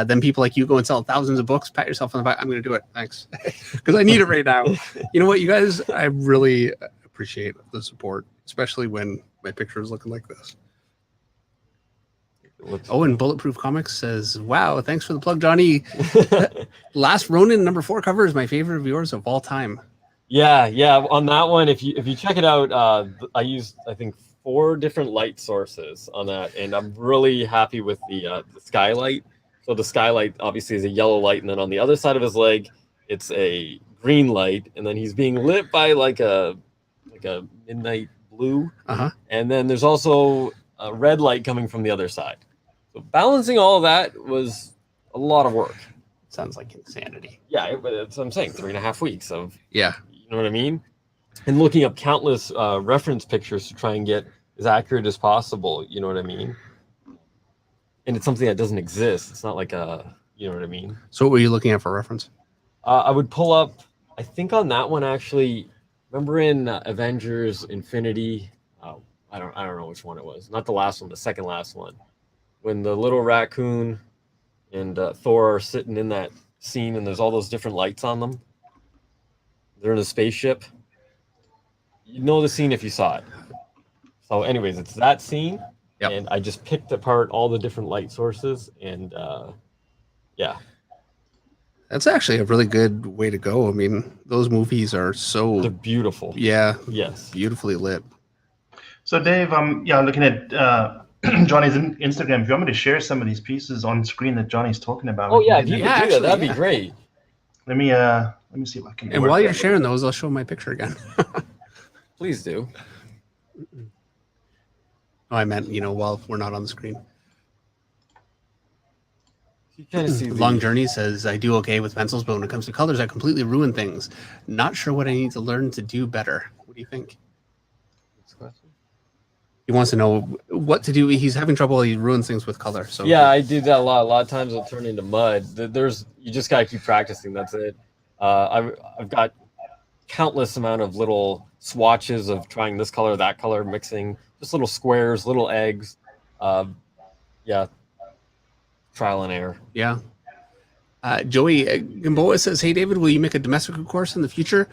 then people like you go and sell thousands of books. Pat yourself on the back. I'm going to do it. Thanks, because I need it right now. You know what, you guys? I really appreciate the support, especially when my picture is looking like this. Oh, and Bulletproof Comics says, "Wow, thanks for the plug, Johnny. Last Ronin #4 cover is my favorite of yours of all time." Yeah. On that one, if you check it out, I used, I think, 4 different light sources on that, and I'm really happy with the skylight. So the skylight obviously is a yellow light, and then on the other side of his leg, it's a green light, and then he's being lit by like a midnight blue, and then there's also a red light coming from the other side. So balancing all of that was a lot of work. Sounds like insanity. Yeah, but that's what I'm saying. 3.5 weeks of, Yeah. you know what I mean? And looking up countless reference pictures to try and get as accurate as possible. You know what I mean? And it's something that doesn't exist. It's not like you know what I mean? So what were you looking at for reference? I would pull up, I think on that one actually, remember in Avengers Infinity, I don't know which one it was. Not the last one, the second last one. When the little raccoon and Thor are sitting in that scene and there's all those different lights on them. They're in a spaceship. You know the scene if you saw it. So anyways, it's that scene. Yep. And I just picked apart all the different light sources and yeah. That's actually a really good way to go. I mean, those movies are so... They're beautiful. Yeah. Yes. Beautifully lit. So Dave, looking at Johnny's Instagram. If you want me to share some of these pieces on screen that Johnny's talking about. Oh yeah, if you could do that, that'd be great. Let me see if I can. And while you're sharing those, I'll show my picture again. Please do. Oh, I meant, while we're not on the screen. You kind of see Long Journey says, I do okay with pencils, but when it comes to colors, I completely ruin things. Not sure what I need to learn to do better. What do you think? He wants to know what to do. He's having trouble. He ruins things with color. So yeah, I do that a lot. A lot of times it'll turn into mud. You just gotta keep practicing. That's it. I've got countless amount of little swatches of trying this color, that color, mixing just little squares, little eggs. Yeah, trial and error. Yeah. Joey Gamboa says, "Hey David, will you make a Domestico course in the future?"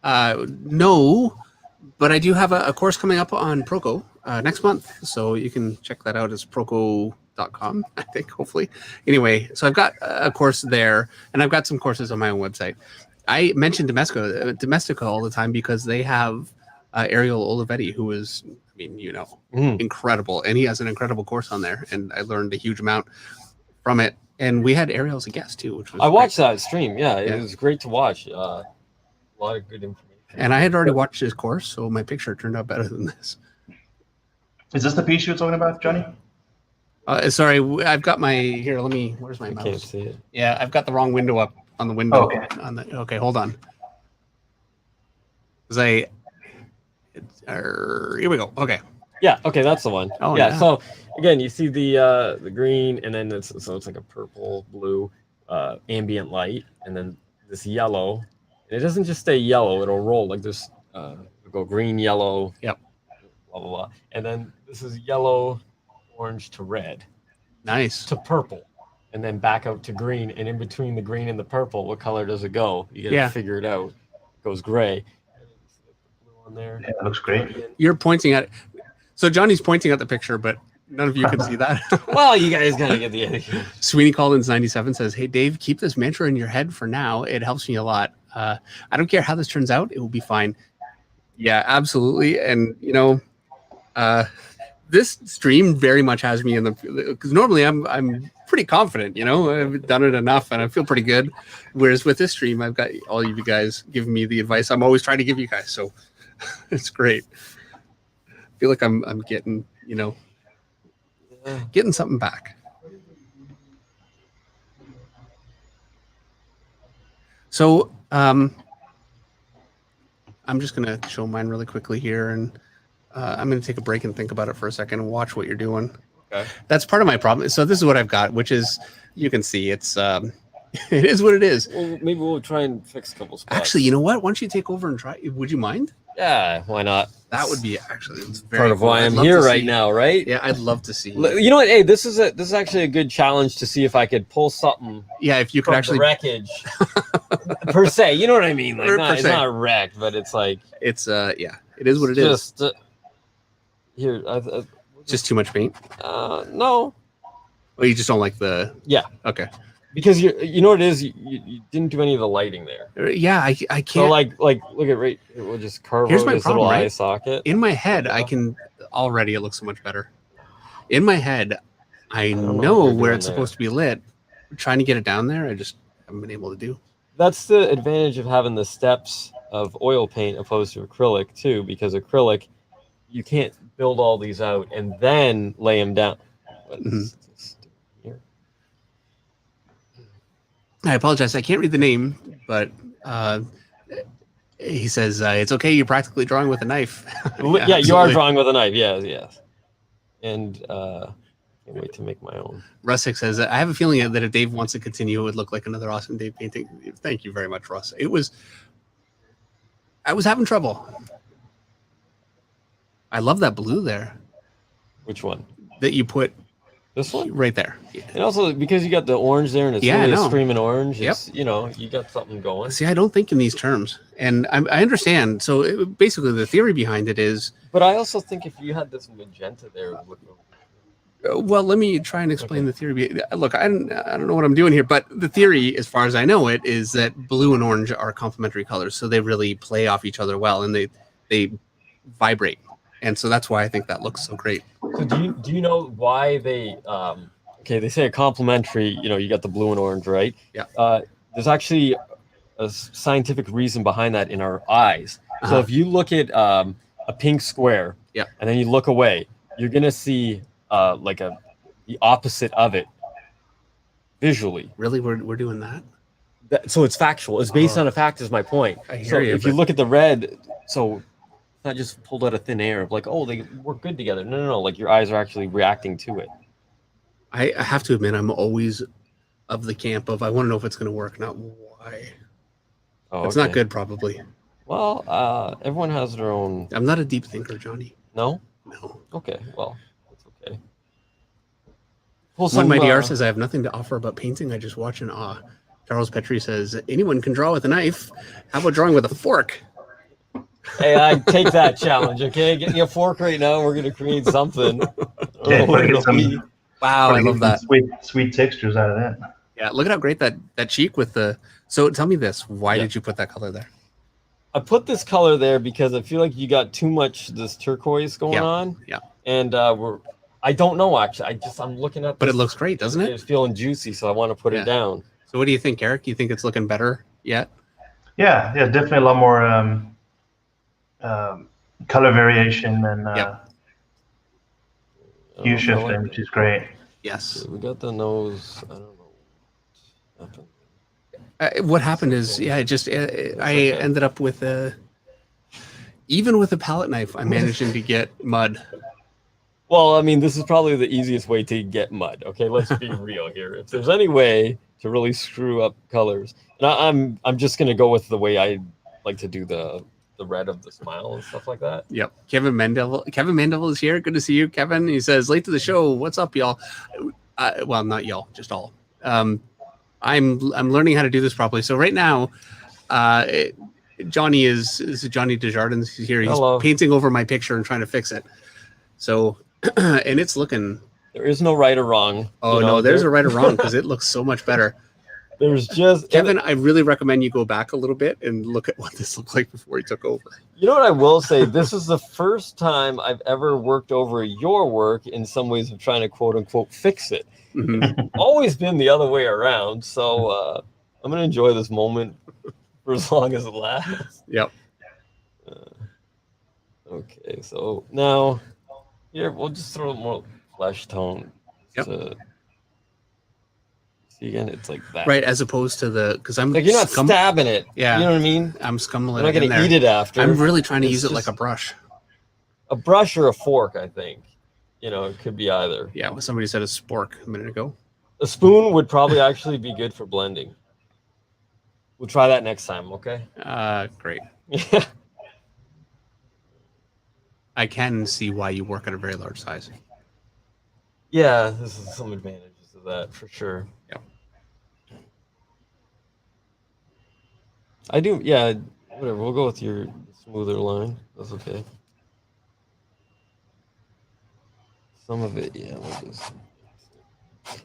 No. But I do have a course coming up on Proco next month, so you can check that out as proco.com, I think, hopefully. Anyway, so I've got a course there, and I've got some courses on my own website. I mention Domestico all the time because they have Ariel Olivetti, who is, incredible, and he has an incredible course on there, and I learned a huge amount from it. And we had Ariel as a guest, too, which was I watched that stream, yeah. It was great to watch. A lot of good information. And I had already watched his course, so my picture turned out better than this. Is this the piece you were talking about, Johnny? Sorry, I've got where's my mouse? Can't see it. Yeah, I've got the wrong window up on the window. Oh, okay. Okay, hold on. Here we go. Okay. Yeah, okay, that's the one. Oh, yeah. yeah. So again, you see the green, and then it's like a purple, blue, ambient light, and then this yellow. It doesn't just stay yellow; it'll roll like this. It'll go green, yellow. Yep. Blah blah blah, and then this is yellow, orange to red. Nice. To purple, and then back out to green, and in between the green and the purple, what color does it go? You gotta figure it out. It goes gray. Blue on there. Yeah, it looks great. You're pointing at it. So Johnny's pointing at the picture, but none of you can see that. Well, you guys gotta get the idea. Sweeney Collins 97 says, "Hey Dave, keep this mantra in your head for now. It helps me a lot. I don't care how this turns out; it will be fine." Yeah, absolutely. And this stream very much has me in because normally I'm pretty confident. I've done it enough, and I feel pretty good. Whereas with this stream, I've got all of you guys giving me the advice I'm always trying to give you guys. So it's great. I feel like I'm getting getting something back. So I'm just going to show mine really quickly here, and I'm going to take a break and think about it for a second and watch what you're doing. Okay. That's part of my problem. So this is what I've got, which is, you can see it's it is what it is. Well, maybe we'll try and fix a couple spots. Actually, you know what? Why don't you take over and try? Would you mind? Yeah, why not? That would be actually it's very Part of cool. why I'd I'm love here to right see- now, right? Yeah, I'd love to see. You know what? Hey, this is actually a good challenge to see if I could pull something Yeah, if you could from actually, the wreckage per se. You know what I mean? Like, Per it's se. not wrecked, but it's like it's yeah, it is what it is. just here. Just too much paint. No, Well, you just don't like the. yeah, Okay. because you know what it is. You didn't do any of the lighting there. Yeah, I So can't. like look at right. We'll just carve Here's out my this problem, little eye right? socket. In my head, I Yeah. can already. It looks so much better. In my head, I don't know know what you're where doing it's there. supposed to be lit. Trying to get it down there, I just haven't been able to do. That's the advantage of having the steps of oil paint opposed to acrylic too, because acrylic, you can't build all these out and then lay them down. What is this here? I apologize. I can't read the name, but he says it's okay. You're practically drawing with a knife. Yeah, you are absolutely. drawing with a knife. Yes. And can't wait to make my own. Russick says, I have a feeling that if Dave wants to continue, it would look like another awesome Dave painting. Thank you very much, Russ. I was having trouble. I love that blue there Which one? that you put This one? right there. And also because you got the orange there and it's Yeah, I really a know. screaming orange. Yep. It's, you got something going. See, I don't think in these terms. And I understand. So basically the theory behind it is, But I also think if you had this magenta there, it would look well, let me try and explain the theory. Look, I don't know what I'm doing here, but the theory, as far as I know it, is that blue and orange are complementary colors. So they really play off each other well and they vibrate. And so that's why I think that looks so great. So do you know why they okay, they say a complementary, you got the blue and orange, right? Yeah. There's actually a scientific reason behind that in our eyes. So if you look at a pink square, Yeah. and then you look away, you're gonna see like the opposite of it visually. Really, we're doing that? So it's factual. It's based on a fact. Is my point. I hear So you, if you but- look at the red, so it's not just pulled out of thin air of like, oh, they work good together. No. Like your eyes are actually reacting to it. I have to admit, I'm always of the camp of I want to know if it's going to work, not why. Oh, It's okay. not good, probably. Well, everyone has their own. I'm not a deep thinker, Johnny. No. No. Okay. Well, that's okay. Pull One Mighty R uh, says, I have nothing to offer about painting. I just watch in awe. Charles Petrie says, anyone can draw with a knife. How about drawing with a fork? Hey, I take that challenge. Okay, get me a fork right now. We're gonna create something. I don't Yeah, know what get it'll some- be. Wow, I Probably love get some that. sweet textures out of that. Yeah, look at how great that cheek with the. So tell me this: why Yeah. did you put that color there? I put this color there because I feel like you got too much this turquoise going on. yeah. And I don't know actually. I'm looking at. But it this. looks great, doesn't it? It's feeling juicy, so I want to put Yeah. it down. So what do you think, Eric? You think it's looking better yet? Yeah, definitely a lot more color variation and hue shifting, which is great. Yes. We got the nose. I don't know. What happened. What happened is, yeah, it just I ended up with even with a palette knife, I'm managing to get mud. Well, I mean, this is probably the easiest way to get mud. Okay, let's be real here. If there's any way to really screw up colors, and I'm just gonna go with the way I like to do the red of the smile and stuff like that. Yep. Kevin Mendel is here. Good to see you, Kevin. He says, late to the show. What's up, y'all? Well, not y'all, just all. I'm learning how to do this properly. So right now, Johnny is Johnny Desjardins. He's here. He's Hello. painting over my picture and trying to fix it. So, and it's looking. There is no right or wrong. Oh no, there's a right or wrong because it looks so much better. There's just Kevin, I really recommend you go back a little bit and look at what this looked like before he took over. You know what I will say? This is the first time I've ever worked over your work in some ways of trying to quote unquote fix it. Mhm. Always been the other way around. So I'm gonna enjoy this moment for as long as it lasts. Yep. Okay, so now here we'll just throw more flesh tone. Yep. See again, it's like that. Right, as opposed to because I'm Like you're not stabbing it. Yeah. You know what I mean? I'm scumbling You're not it in gonna there. eat it after. I'm really trying to It's use it like just- a brush. A brush or a fork, I think. It could be either. Yeah, well, somebody said a spork a minute ago. A spoon would probably actually be good for blending. We'll try that next time, okay? Great. Yeah. I can see why you work at a very large size. Yeah, this is some advantages of that for sure. Yep. I do, yeah, whatever. We'll go with your smoother line. That's okay. Some of it, yeah. We'll just...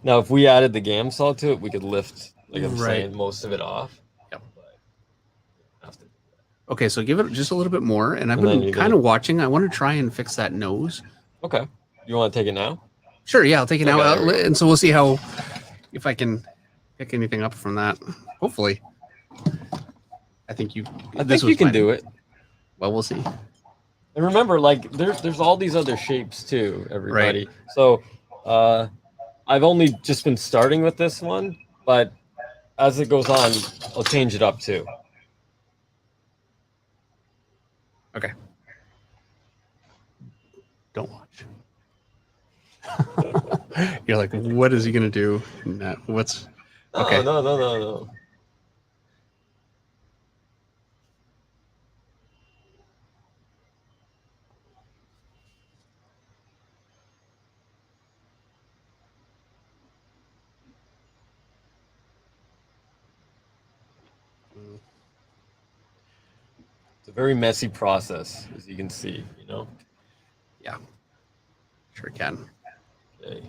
Now, if we added the Gamsol to it, we could lift, like I'm saying, most of it off. Yep. But have to... Okay, so give it just a little bit more, and I've And then been you're kind gonna- of watching. I want to try and fix that nose. Okay. You want to take it now? Sure, yeah, I'll take it Okay, now, there we go. and so we'll see how if I can pick anything up from that. Hopefully, I think you. I think you can do it. Well, we'll see. And remember, like, there's all these other shapes too, everybody. Right. So, I've only just been starting with this one, but as it goes on, I'll change it up too. Okay. Don't watch. You're like, what is he gonna do? No, what's okay? No. It's a very messy process, as you can see, you know? Yeah, sure can. Okay.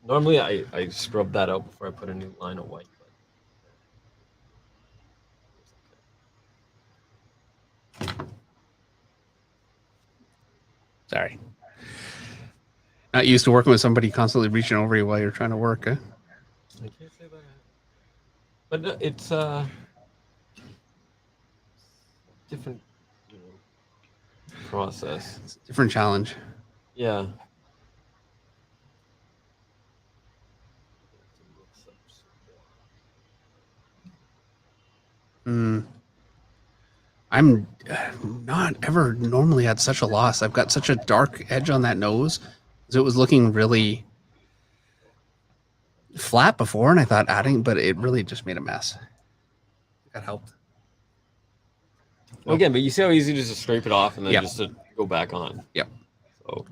Normally, I scrub that out before I put a new line of white. Sorry. Not used to working with somebody constantly reaching over you while you're trying to work, huh? I can't say that. But no, it's different, you know, process. It's a different challenge. Yeah. I'm not ever normally at such a loss. I've got such a dark edge on that nose. So it was looking really flat before, and I thought adding, but it really just made a mess. That helped. Well, again, but you see how easy it is to scrape it off and then Yep. just to go back on. Yep. So.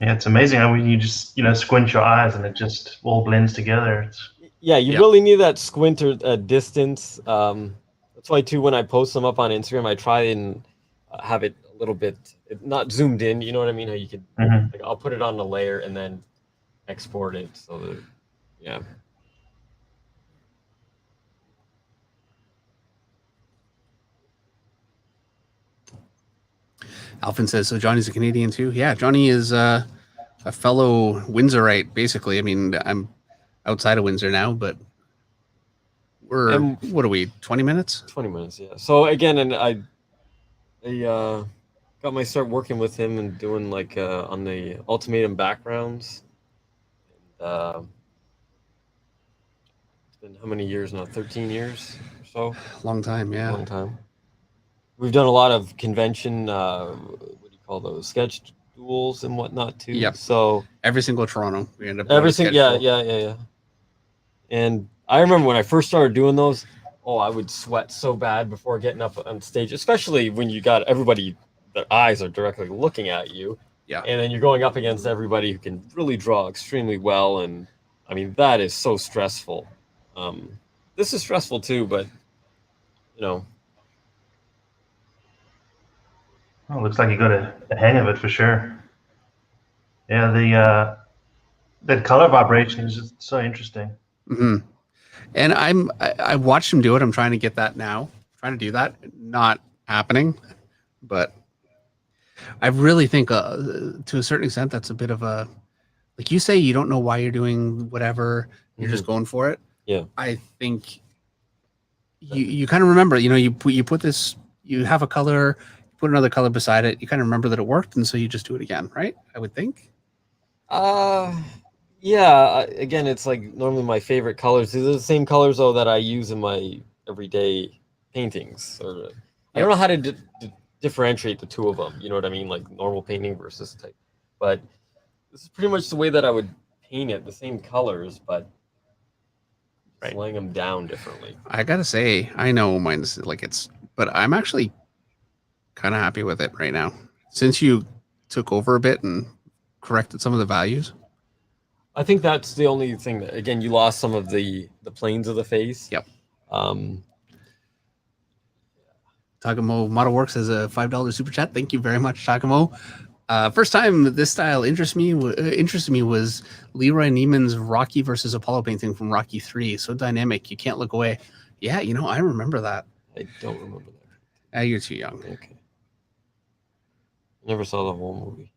Yeah, it's amazing how when you just squint your eyes and it just all blends together. It's... Yeah, you really need that squint or distance. That's why too, when I post them up on Instagram, I try and have it a little bit not zoomed in. You know what I mean? How you can, like, I'll put it on the layer and then export it. So that, yeah. Alvin says, so Johnny's a Canadian too? Yeah, Johnny is a fellow Windsorite, basically. I mean, I'm outside of Windsor now, but we're, what are we, 20 minutes? 20 minutes, yeah. So again, and I got my start working with him and doing like on the ultimatum backgrounds. And, it's been how many years now? 13 years or so? Long time, yeah. Long time. We've done a lot of convention, what do you call those, sketch duels and whatnot too. Yep. So every single Toronto, we end up yeah. And I remember when I first started doing those, I would sweat so bad before getting up on stage, especially when you got everybody, their eyes are directly looking at you. Yeah. And then you're going up against everybody who can really draw extremely well. And I mean, that is so stressful. This is stressful too, but you know. Oh, looks like you got a hang of it for sure. Yeah, that color vibration is just so interesting. Mm-hmm. And I watched him do it. I'm trying to get that now. Trying to do that. Not happening. But I really think to a certain extent that's a bit of a, like you say, you don't know why you're doing whatever. You're just going for it. Yeah. I think you kind of remember, you put this, you have a color, put another color beside it, you kind of remember that it worked, and so you just do it again, right? I would think. Yeah. Again, it's like normally my favorite colors. These are the same colors though that I use in my everyday paintings. I don't know how to differentiate the two of them. You know what I mean? Like normal painting versus type. But this is pretty much the way that I would paint it. The same colors, but just laying them down differently. I gotta say, I know mine's like but I'm actually kind of happy with it right now. Since you took over a bit and corrected some of the values. I think that's the only thing that, again, you lost some of the planes of the face. Yep. Takamo Model Works has a $5 super chat. Thank you very much, Takamo. First time this style interested me was Leroy Neiman's Rocky versus Apollo painting from Rocky 3. So dynamic, you can't look away. Yeah, I remember that. I don't remember that. You're too young. Okay. Never saw the whole movie.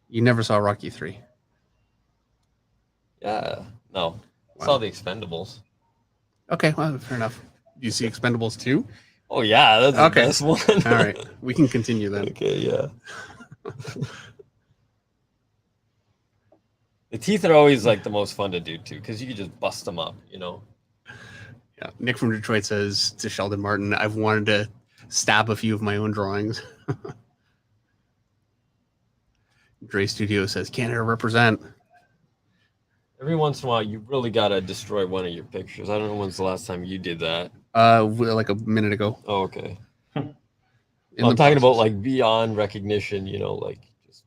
You never saw Rocky 3? Yeah. No. Wow. Saw the Expendables. Okay, well, fair enough. You see Expendables 2? Oh, yeah, that's the best one. All right, we can continue then. Okay, yeah. The teeth are always like the most fun to do too, because you can just bust them up, Yeah, Nick from Detroit says to Sheldon Martin, I've wanted to stab a few of my own drawings. Dre Studio says, Canada represent. Every once in a while, you really got to destroy one of your pictures. I don't know when's the last time you did that. Like a minute ago. Oh, okay. I'm talking about like beyond recognition, like just.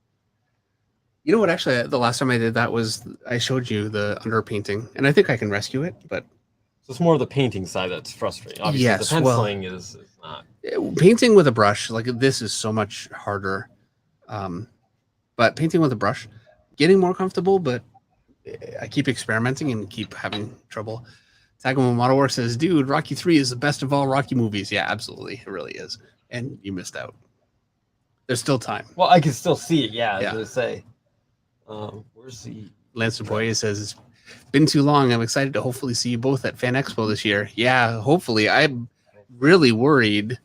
You know what? Actually, the last time I did that was I showed you the underpainting, and I think I can rescue it. But so it's more of the painting side that's frustrating. Obviously, yes, the penciling is not. Painting with a brush, like this, is so much harder. But painting with a brush, getting more comfortable, but I keep experimenting and keep having trouble. Takamo Model Works says, dude, Rocky 3 is the best of all Rocky movies. Yeah, absolutely. It really is. And you missed out. There's still time. Well, I can still see it. Yeah, Yeah. I was going to say. Where's the... Lance Boye says, it's been too long. I'm excited to hopefully see you both at Fan Expo this year. Yeah, hopefully. I'm really worried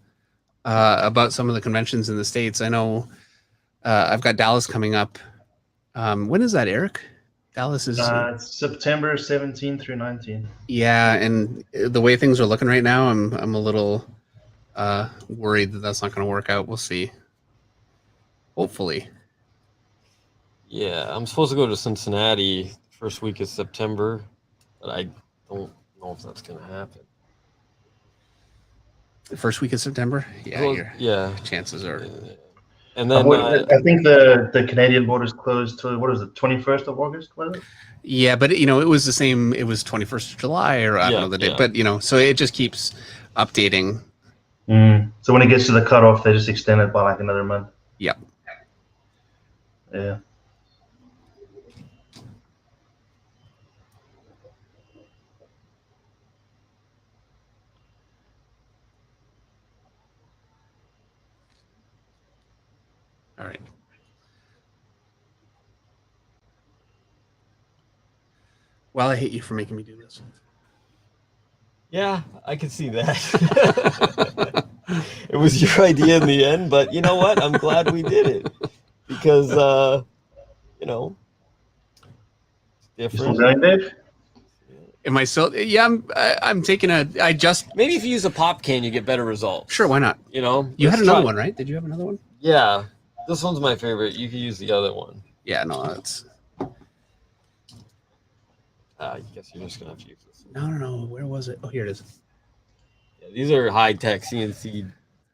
about some of the conventions in the States. I know I've got Dallas coming up. When is that, Eric? Dallas is September 17 through 19. Yeah, and the way things are looking right now, I'm a little worried that that's not going to work out. We'll see. Hopefully. Yeah, I'm supposed to go to Cincinnati first week of September, but I don't know if that's going to happen. The first week of September? Yeah, Well, your chances are. And then I think the Canadian border's closed till, what is it, 21st of August? Was it? Yeah, but it was the same. It was 21st of July, or I don't know the date. Yeah. But so it just keeps updating. So when it gets to the cutoff, they just extend it by like another month. Yep. Yeah. All right. Well, I hate you for making me do this. Yeah, I can see that. It was your idea in the end, but you know what? I'm glad we did it because, You still going, Dave? Am I still? Yeah, I'm taking I just. Maybe if you use a pop can, you get better results. Sure, why not? You had another one, right? Did you have another one? Yeah, this one's my favorite. You can use the other one. Yeah, no, that's. I guess you're just gonna have to use this. No. Where was it? Oh, here it is. Yeah, these are high-tech CNC,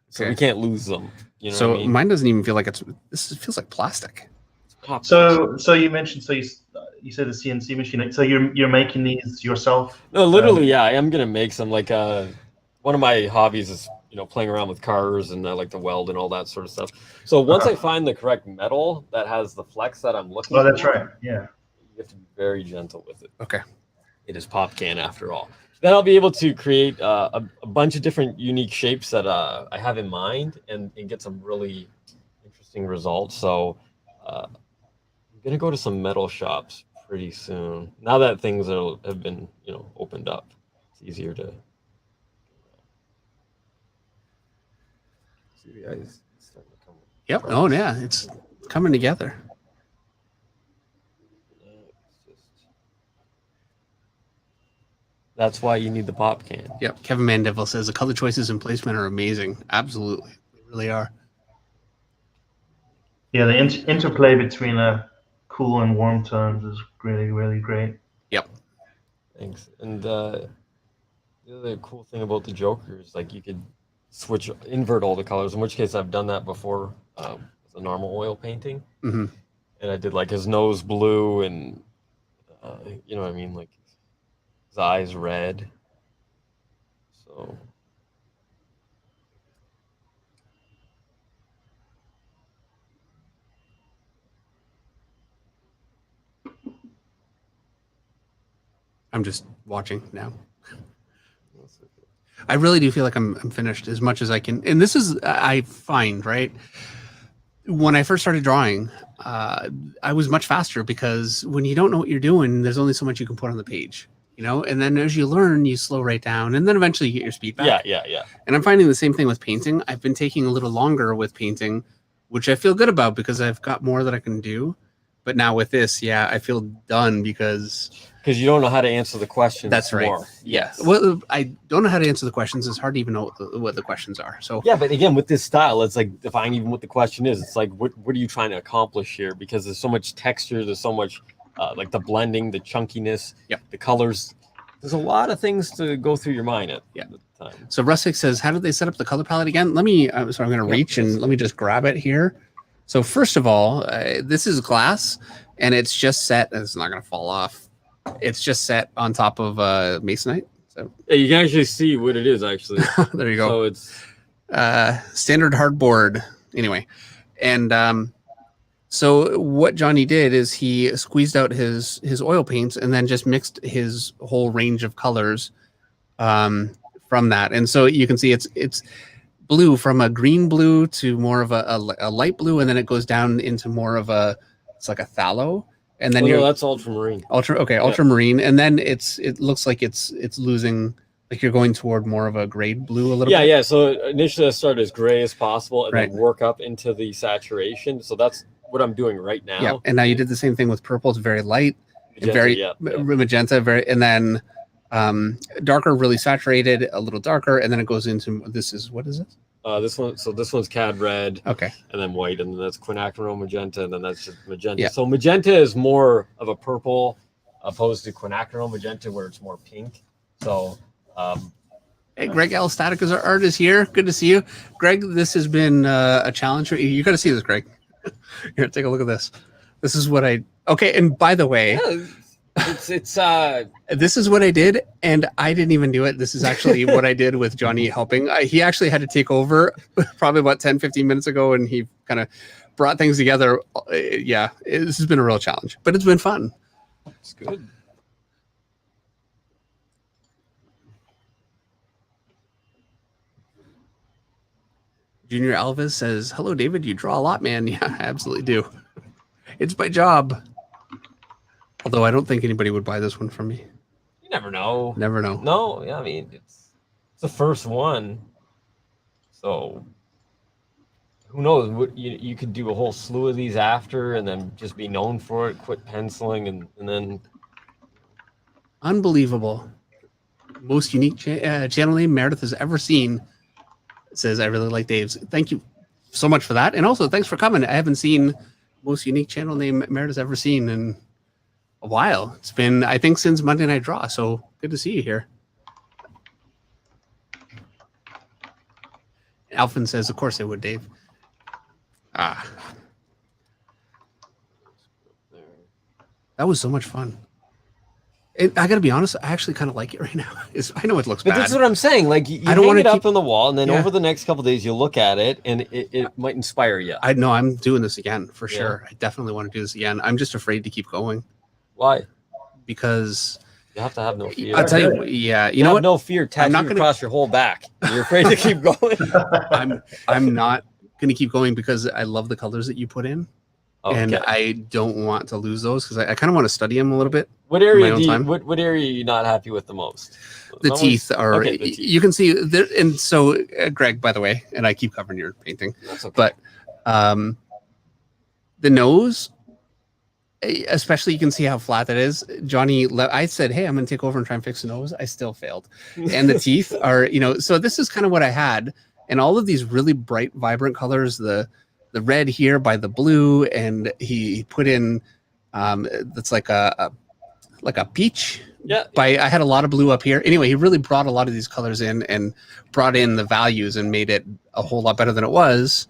so we can't lose them. You know so what I mean? Mine doesn't even feel like it's. This feels like plastic. So you mentioned, you said the CNC machine. So you're making these yourself? No, literally, yeah. I am gonna make some. Like, one of my hobbies is playing around with cars, and I like to weld and all that sort of stuff. So once I find the correct metal that has the flex that I'm looking for. Oh, that's right. Yeah. You have to be very gentle with it. Okay. It is pop can after all. Then I'll be able to create a bunch of different unique shapes that I have in mind and get some really interesting results. So I'm going to go to some metal shops pretty soon. Now that things have been, opened up, it's easier to see the guys starting to come. Yep. Oh, yeah. It's coming together. That's why you need the pop can. Yep. Kevin Mandeville says the color choices and placement are amazing. Absolutely. They really are. Yeah, the interplay between cool and warm tones is really, really great. Yep. Thanks. And the other cool thing about the Joker is like you could invert all the colors. In which case, I've done that before with a normal oil painting, Mm-hmm. and I did like his nose blue and you know what I mean, like his eyes red. So. I'm just watching now. I really do feel like I'm finished as much as I can. And this is, I find, right? When I first started drawing, I was much faster because when you don't know what you're doing, there's only so much you can put on the page, you know? And then as you learn, you slow right down and then eventually you get your speed back. Yeah. And I'm finding the same thing with painting. I've been taking a little longer with painting, which I feel good about because I've got more that I can do. But now with this, I feel done because you don't know how to answer the questions. That's right. More. Yes. Well, I don't know how to answer the questions. It's hard to even know what the questions are. So yeah, but again, with this style, it's like defining even what the question is. It's like what are you trying to accomplish here? Because there's so much texture, there's so much like the blending, the chunkiness, the colors. There's a lot of things to go through your mind at the time. So Rustic says, how did they set up the color palette again? Let me. So I'm going to reach and let me just grab it here. So first of all, this is glass, and it's just set. It's not going to fall off. It's just set on top of masonite. So yeah, you can actually see what it is. Actually, there you go. So it's standard hardboard. Anyway, and so what Johnny did is he squeezed out his oil paints and then just mixed his whole range of colors from that. And so you can see it's blue from a green blue to more of a light blue, and then it goes down into more of it's like a phthalo, and then that's ultramarine. Ultramarine, and then it looks like it's losing, like you're going toward more of a gray blue a little bit. Yeah. So initially I started as gray as possible and Right. then work up into the saturation. So that's what I'm doing right now. Yeah, and now you did the same thing with purple. It's very light, Magenta, magenta, and then darker, really saturated, a little darker, and then it goes into what is this? This one's cad red, okay, and then white, and then that's quinacridone magenta, and then that's just magenta. Yeah. So magenta is more of a purple opposed to quinacridone magenta, where it's more pink. So, hey, Greg L. Static is our artist here. Good to see you, Greg. This has been a challenge. You got to see this, Greg. Here, take a look at this. This is what okay. And by the way, this is what I did, and I didn't even do it. This is actually what I did with Johnny helping. He actually had to take over probably about 10-15 minutes ago, and he kind of brought things together. This has been a real challenge, but it's been fun. It's good. Junior Alves says, hello, David. You draw a lot, man. Yeah, I absolutely do. It's my job. Although I don't think anybody would buy this one from me. You never know. Never know. No, I mean, it's the first one. So who knows? What you could do a whole slew of these after and then just be known for it, quit penciling, and then. Unbelievable. Most unique channel name Meredith has ever seen. It says, I really like Dave's. Thank you so much for that. And also, thanks for coming. I haven't seen most unique channel name Meredith's ever seen in a while. It's been, I think, since Monday Night Draw. So good to see you here. Alvin says, of course I would, Dave. That was so much fun. I got to be honest, I actually kind of like it right now. I know it looks bad. But that's what I'm saying. Like you I don't hang want it to up on the wall, and then over the next couple of days, you look at it, and it might inspire you. I know I'm doing this again for sure. I definitely want to do this again. I'm just afraid to keep going. Why? Because you have to have no fear. I'll tell you. Yeah, you know what? No fear tattooed across your whole back. You're afraid to keep going. I'm not going to keep going because I love the colors that you put in. Okay. And I don't want to lose those because I kind of want to study them a little bit. What area what area are you not happy with the most? The teeth are. Okay, the teeth. You can see there, and so Greg, by the way, and I keep covering your painting. That's okay. But the nose, especially, you can see how flat that is. Johnny, I said, hey, I'm going to take over and try and fix the nose. I still failed, and the teeth are, so this is kind of what I had. and all of these really bright, vibrant colors. The red here by the blue, and he put in that's like a peach. Yeah. I had a lot of blue up here. Anyway, he really brought a lot of these colors in and brought in the values and made it a whole lot better than it was.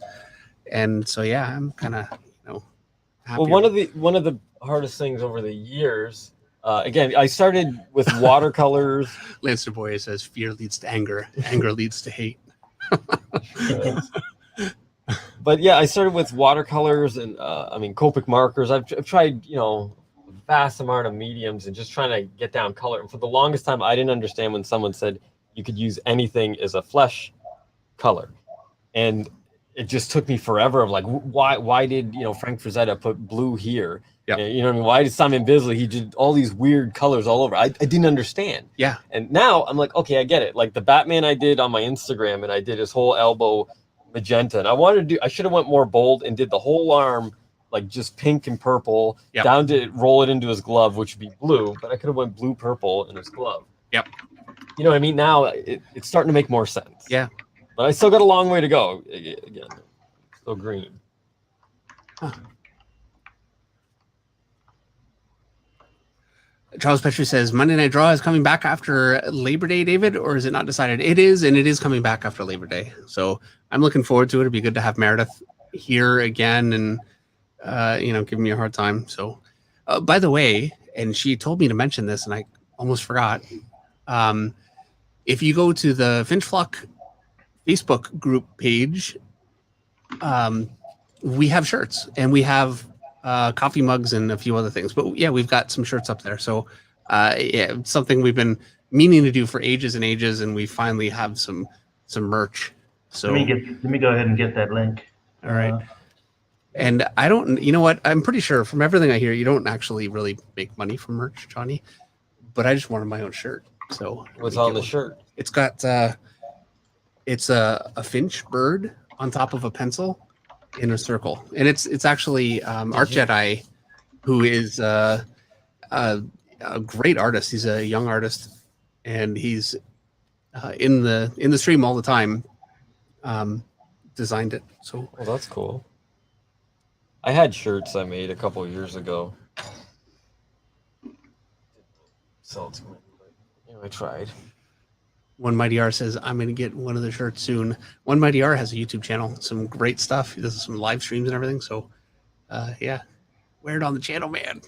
And so yeah, I'm kind of happy. Well, one of the hardest things over the years. Again, I started with watercolors. Lance Du Bois says, "Fear leads to anger. Anger leads to hate." But yeah, I started with watercolors and Copic markers. I've tried a vast amount of mediums and just trying to get down color. And for the longest time, I didn't understand when someone said you could use anything as a flesh color, and it just took me forever of like, why did Frank Frazetta put blue here? Yeah. Why did Simon Bisley, he did all these weird colors all over? I didn't understand. Yeah. And now I'm like, okay, I get it. Like the Batman I did on my Instagram, and I did his whole elbow magenta, and I should have went more bold and did the whole arm like just pink and purple, down to roll it into his glove, which would be blue, but I could have went blue purple in his glove. Yep. You know what I mean? Now it's starting to make more sense. Yeah. But I still got a long way to go. Again, still green. Huh. Charles Petrie says, Monday Night Draw is coming back after Labor Day, David, or is it not decided? It is, and it is coming back after Labor Day. So I'm looking forward to it. It'd be good to have Meredith here again and, giving me a hard time. So, by the way, and she told me to mention this, and I almost forgot. If you go to the Finch Flock Facebook group page, we have shirts and we have coffee mugs and a few other things, but yeah, we've got some shirts up there. So it's something we've been meaning to do for ages and ages, and we finally have some merch. So let me go ahead and get that link. All right. And I don't, you know what? I'm pretty sure from everything I hear, you don't actually really make money from merch, Johnny, but I just wanted my own shirt. So what's on the shirt? It's got, it's a finch bird on top of a pencil in a circle. And it's actually Art Jedi, who is a great artist. He's a young artist, and he's in the stream all the time. Designed it. So well, that's cool. I had shirts I made a couple of years ago. So I tried. One Mighty R says, I'm going to get one of the shirts soon. One Mighty R has a YouTube channel, some great stuff. He does some live streams and everything. So, yeah, wear it on the channel, man.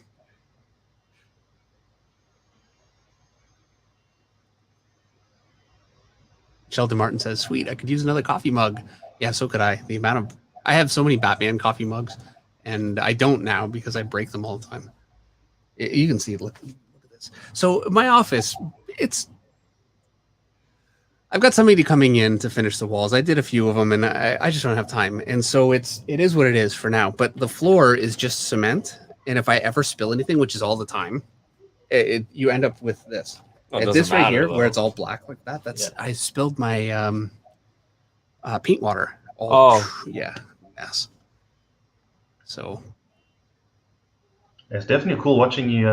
Sheldon Martin says, sweet, I could use another coffee mug. Yeah, so could I. I have so many Batman coffee mugs, and I don't now because I break them all the time. You can see, look at this. So my office, I've got somebody coming in to finish the walls. I did a few of them, and I just don't have time. And so it is what it is for now. But the floor is just cement, and if I ever spill anything, which is all the time, you end up with this. And this right here, where it's all black like that, I spilled my paint water. Yeah, yes. So it's definitely cool watching you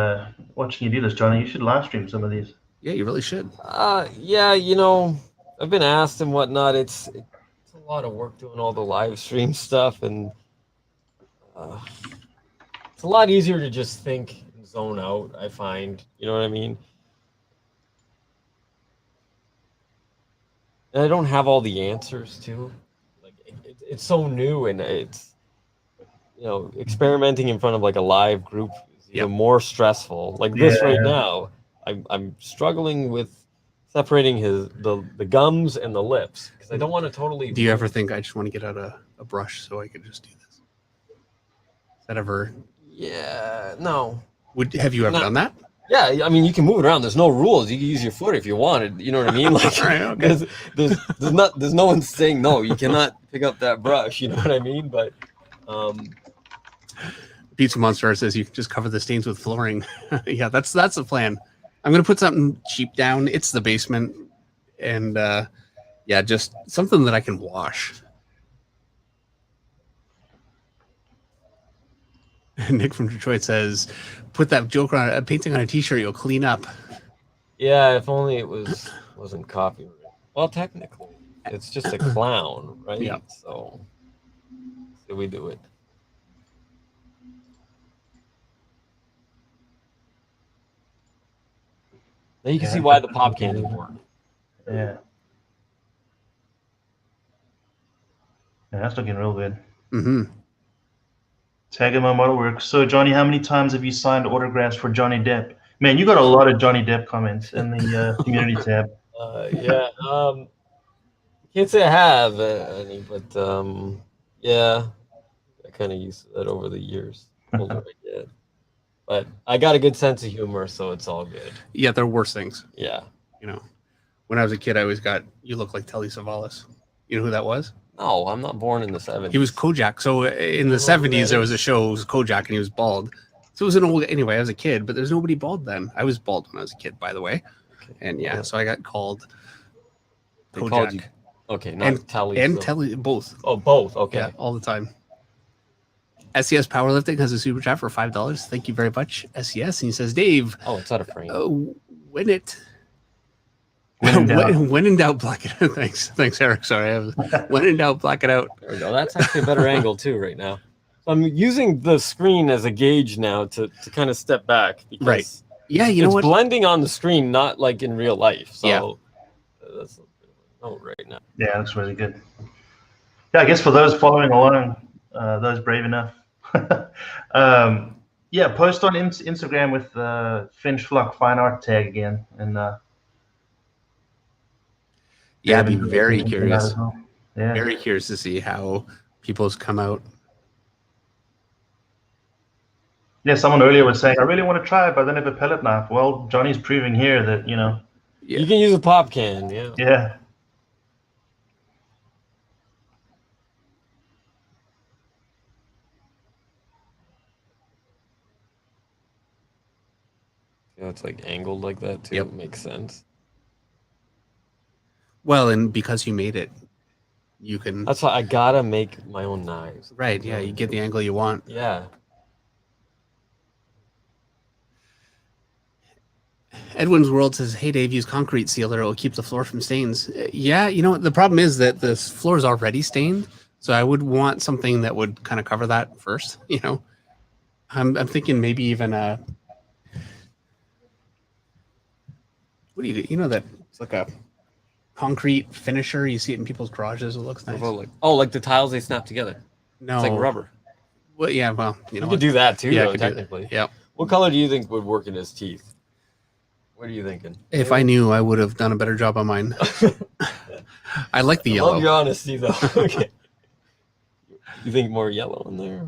do this, Johnny. You should live stream some of these. Yeah, you really should. Yeah, I've been asked and whatnot. It's a lot of work doing all the live stream stuff, and it's a lot easier to just think and zone out, I find. You know what I mean? And I don't have all the answers too. Like it's so new, and it's experimenting in front of like a live group is even more stressful. Like this right now, I'm struggling with separating the gums and the lips because I don't want to totally. Do you ever think I just want to get out a brush so I could just do this? Is that ever? Yeah, no. Have you ever done that? Yeah, I mean, you can move it around. There's no rules. You can use your foot if you wanted. You know what I mean? Like, right, okay. there's no one saying no. You cannot pick up that brush. You know what I mean? But Pizza Monster says you can just cover the stains with flooring. Yeah, that's the plan. I'm gonna put something cheap down. It's the basement, and just something that I can wash. Nick from Detroit says, "Put that Joker on a painting on a T-shirt. You'll clean up." Yeah, if only it wasn't copyright. Well, technically. it's just a clown, right? Yeah. So we do it. Now you can see why the pop candy work. Yeah. Yeah, that's looking real good. Mm-hmm. Tag in my model work. So, Johnny, how many times have you signed autographs for Johnny Depp? Man, you got a lot of Johnny Depp comments in the community tab. Yeah. Can't say I have any, but yeah, I kind of used to that over the years. Older I get. But I got a good sense of humor, so it's all good. Yeah, there are worse things. Yeah. You know, when I was a kid, I always got, you look like Telly Savalas. You know who that was? No, I'm not born in the 70s. He was Kojak. So in the 70s, there was a show, it was Kojak, and he was bald. So it was an old, anyway, I was a kid, but there's nobody bald then. I was bald when I was a kid, by the way. Okay. And yeah, so I got called They Kojak. called you. Okay, not and Telly. And Telly, both. Oh, both. Okay. Yeah, all the time. SES Powerlifting has a super chat for $5. Thank you very much, SES. And he says, Dave, Oh, it's out of frame. when it When in doubt. when in doubt, black it out. Thanks, Eric. Sorry, when in doubt, black it out. There we go. That's actually a better angle too right now. So I'm using the screen as a gauge now to kind of step back because Right. Yeah, you know it's what? blending on the screen, not like in real life. So Yeah. that's a bit of a note right now. Yeah, that's really good. Yeah, I guess for those following along, those brave enough, yeah, post on Instagram with Finch Flock Fine Art tag again, and Yeah, I'd be very curious. Well. Yeah, Very curious to see how people's come out. yeah. Someone earlier was saying, "I really want to try it, but I don't have a pellet knife." Well, Johnny's proving here that Yeah. You can use a pop can. Yeah. yeah. It's like angled like that too. Yep. It makes sense. Well, and because you made it, you can. That's why I gotta make my own knives. Right. Yeah, you get the angle you want. Yeah. Edwin's World says, "Hey Dave, use concrete sealer. It will keep the floor from stains." Yeah, you know what? The problem is that the floor is already stained, so I would want something that would kind of cover that first. You know, I'm thinking maybe even a. What do you know that it's like a concrete finisher? You see it in people's garages. It looks nice. Like the tiles they snap together. No, It's like rubber. Well, yeah, well, you know, You could do that too, Yeah, I though, could do that. technically. Yeah. What color do you think would work in his teeth? What are you thinking? If I knew, I would have done a better job on mine. I like the I yellow. love your honesty, though. Okay. You think more yellow in there?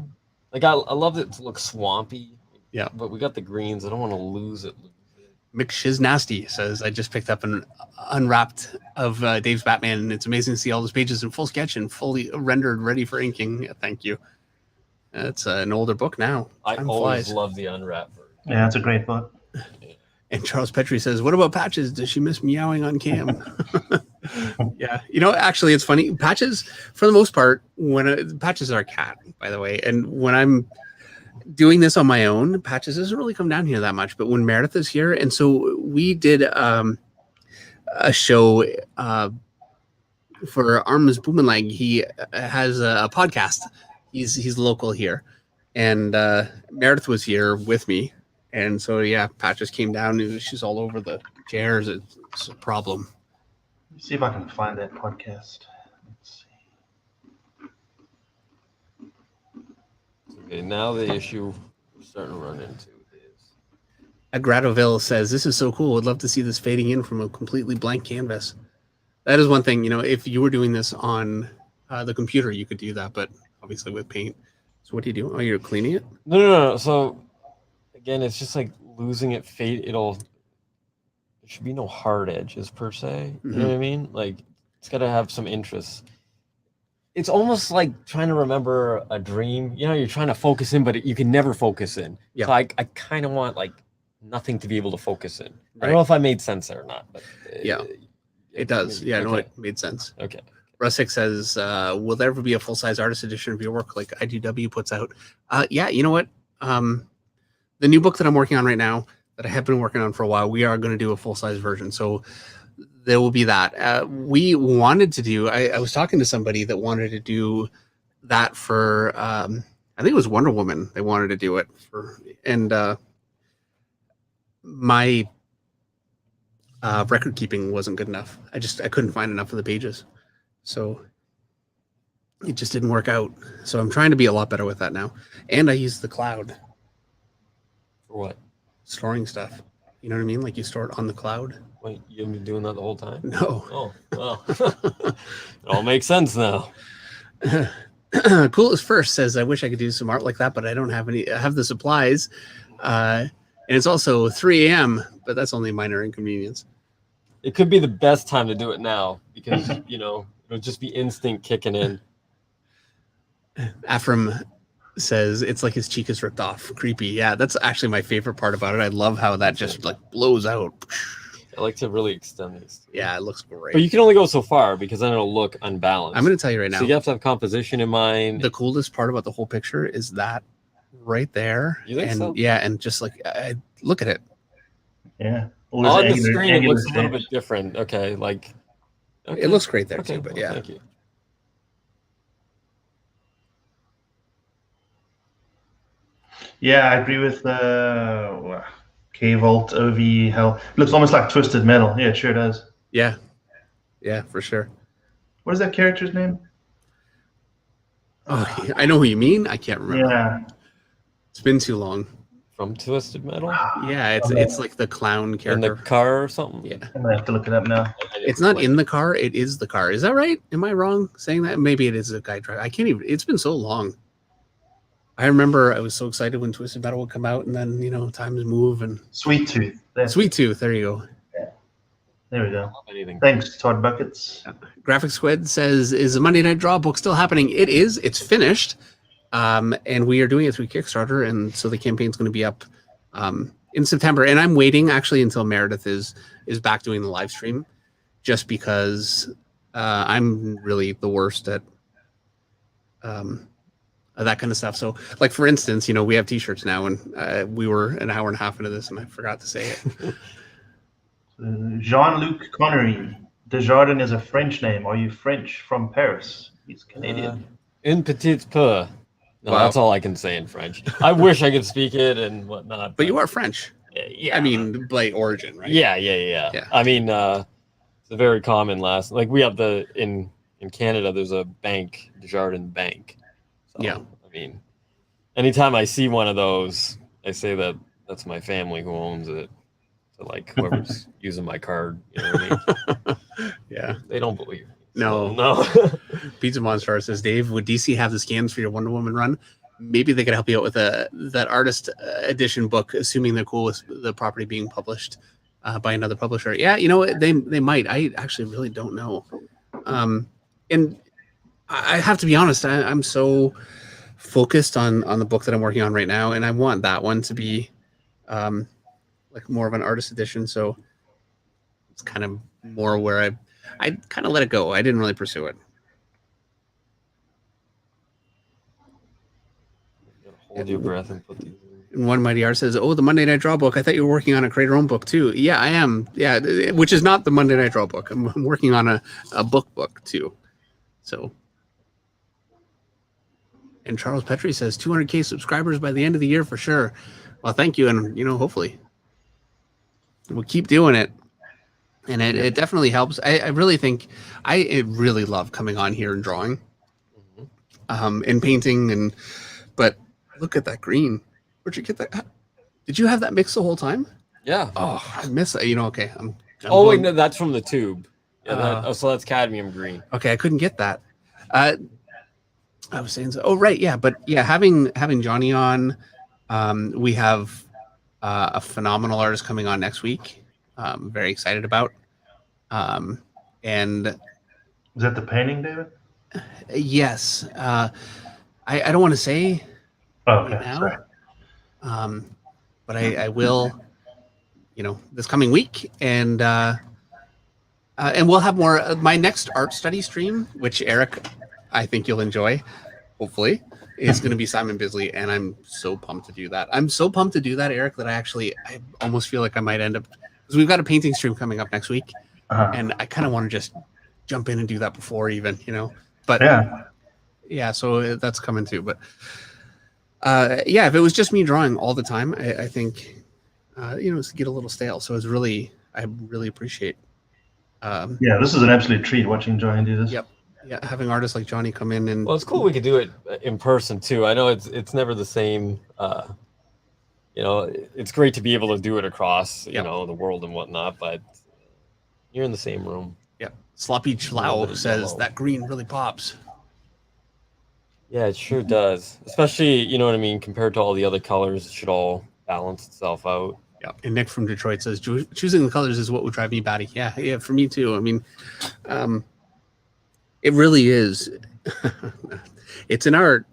Like I love it to look swampy. Yeah. But we got the greens. I don't want to lose it. Mick Shiz Nasty says, "I just picked up an unwrapped of Dave's Batman, and it's amazing to see all those pages in full sketch and fully rendered, ready for inking." Yeah, thank you. It's an older book now. I Time always flies. love the unwrapped version. Yeah, that's a great book. And Charles Petrie says, "What about Patches? Does she miss meowing on cam?" Yeah, you know, actually, it's funny. Patches, for the most part, Patches are a cat, by the way, and when I'm doing this on my own, Patches doesn't really come down here that much. But when Meredith is here, and so we did a show for Arms Boomenlag. He has a podcast. He's local here, and Meredith was here with me. And so, yeah, Patches came down. And she's all over the chairs. It's a problem. Let's see if I can find that podcast. Let's see. Okay, now the issue we're starting to run into is Agradoville says, "This is so cool. Would love to see this fading in from a completely blank canvas." That is one thing, you know, if you were doing this on the computer, you could do that, but obviously with paint. So what do you do? Oh, you're cleaning it? No. So again, it's just like losing it. There should be no hard edges per se. You know what I mean? Like it's got to have some interest. It's almost like trying to remember a dream. You know, you're trying to focus in, but you can never focus in. Yeah. So I kind of want like nothing to be able to focus in. I Right. don't know if I made sense there or not, but Yeah, it does. Yeah, no, okay. it made sense. Okay. Russick says, "Will there ever be a full-size artist edition of your work like IDW puts out?" Yeah, you know what? The new book that I'm working on right now, that I have been working on for a while, we are going to do a full-size version. So there will be that. We wanted to do. I was talking to somebody that wanted to do that for. I think it was Wonder Woman. They wanted to do it for, and my record keeping wasn't good enough. I couldn't find enough of the pages, so it just didn't work out. So I'm trying to be a lot better with that now. And I use the cloud For what? storing stuff. You know what I mean? Like you store it on the cloud. Wait, you've been doing that the whole time? No. Oh, well, it all makes sense now. Coolest First says, I wish I could do some art like that, but I don't have any. I have the supplies. And it's also 3 a.m., but that's only a minor inconvenience. It could be the best time to do it now because, it'll just be instinct kicking in. Ephraim says, it's like his cheek is ripped off. Creepy. Yeah, that's actually my favorite part about it. I love how that just like blows out. I like to really extend these. Yeah, it looks great. But you can only go so far because then it'll look unbalanced. I'm going to tell you right now. So you have to have composition in mind. The coolest part about the whole picture is that right there. You think and so? Yeah, and just like, look at it. Yeah. On the screen, it looks a little bit different. Okay, okay. It looks great there Okay, too, but well, yeah. Thank you. Yeah, I agree with K-Volt, OV, hell. Looks almost like Twisted Metal. Yeah, it sure does. Yeah. Yeah, for sure. What is that character's name? Oh, I know who you mean. I can't remember. Yeah. It's been too long. From Twisted Metal? Yeah, it's like the clown In character. the car or something? Yeah. I'm gonna have to look it up now. It's not in the car, it is the car. Is that right? Am I wrong saying that? Maybe it is a guy driving. I can't even, it's been so long. I remember I was so excited when Twisted Metal would come out, and then times move and Sweet Tooth. Sweet Tooth. There you go. There we go. Anything. Thanks, Todd Buckets. Graphic Squid says, "Is the Monday Night Draw book still happening?" It is. It's finished, and we are doing it through Kickstarter, and so the campaign's going to be up in September. And I'm waiting actually until Meredith is back doing the live stream, just because I'm really the worst at that kind of stuff. So, like for instance, we have T-shirts now, and we were an hour and a half into this, and I forgot to say it. Jean-Luc Connery. Desjardins is a French name. Are you French from Paris? He's Canadian. In petite peu. No, Wow. that's all I can say in French. I wish I could speak it and whatnot. But you are French. Yeah. I mean, by origin, right? Yeah. I mean, it's a very common last. Like we have in Canada, there's a bank, Desjardins Bank. So, Yeah. I mean, anytime I see one of those, I say that's my family who owns it. So like whoever's using my card, you know what I mean? Yeah. They don't believe me. No. So, no. Pizza Monster says, Dave, would DC have the scans for your Wonder Woman run? Maybe they could help you out with that artist edition book, assuming they're cool with the property being published by another publisher. Yeah, they might. I actually really don't know. And I have to be honest, I'm so focused on the book that I'm working on right now, and I want that one to be like more of an artist edition. So it's kind of more where I kind of let it go. I didn't really pursue it. Hold your breath and put these in. And One Mighty R says, "Oh, the Monday Night Draw book. I thought you were working on a Create Your Own book too." Yeah, I am. Yeah, which is not the Monday Night Draw book. I'm working on a book too. So. And Charles Petrie says 200K subscribers by the end of the year for sure. Well, thank you, and we'll keep doing it. And it definitely helps. I really think I really love coming on here and drawing, and painting, but look at that green. Where'd you get that? Did you have that mix the whole time? Yeah. Oh, I miss it. Okay. Oh wait, no, that's from the tube. Yeah, so that's cadmium green. Okay, I couldn't get that. I was saying so. Oh, right, yeah, but yeah, having Johnny on, we have a phenomenal artist coming on next week. Very excited about. And Is that the painting, David? yes, I don't want to say Okay, right now, sorry. but I will, this coming week, and we'll have more. My next art study stream, which Eric, I think you'll enjoy, hopefully, is going to be Simon Bisley, and I'm so pumped to do that. I'm so pumped to do that, Eric, that I almost feel like I might end up, because we've got a painting stream coming up next week, and I kind of want to just jump in and do that before even, but Yeah. so that's coming too. But if it was just me drawing all the time, I think it's get a little stale. So I really appreciate. Yeah, this is an absolute treat watching Johnny do this. Yep. Yeah, having artists like Johnny come in and Well, it's cool we could do it in person too. I know it's never the same. It's great to be able to do it across the world and whatnot, but you're in the same room. Yeah, Sloppy Chlau says that green really pops. Yeah, it sure does. Especially, you know what I mean, compared to all the other colors, it should all balance itself out. Yeah, and Nick from Detroit says choosing the colors is what would drive me batty. Yeah, for me too. I mean, it really is. It's an art.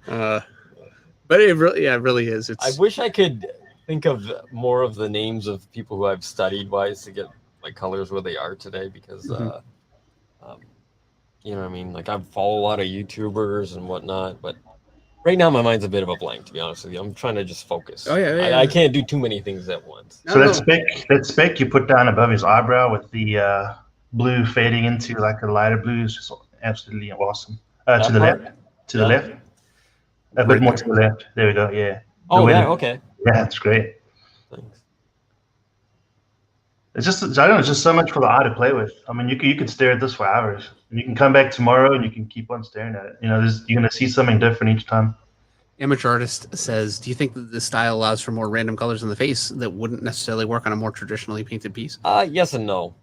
But it really is. I wish I could think of more of the names of people who I've studied wise to get like colors where they are today, because you know what I mean? Like I follow a lot of YouTubers and whatnot, but right now my mind's a bit of a blank, to be honest with you. I'm trying to just focus. Oh yeah. I can't do too many things at once. So that speck you put down above his eyebrow with the blue fading into like a lighter blue is just absolutely awesome. To the left. To the left. A bit more to the left. There we go. Yeah. Oh, yeah. Okay. Yeah, it's great. Thanks. It's just, I don't know, it's just so much for the eye to play with. I mean, you could stare at this for hours, and you can come back tomorrow and you can keep on staring at it. You're going to see something different each time. Amateur Artist says, do you think that this style allows for more random colors in the face that wouldn't necessarily work on a more traditionally painted piece? Yes and no.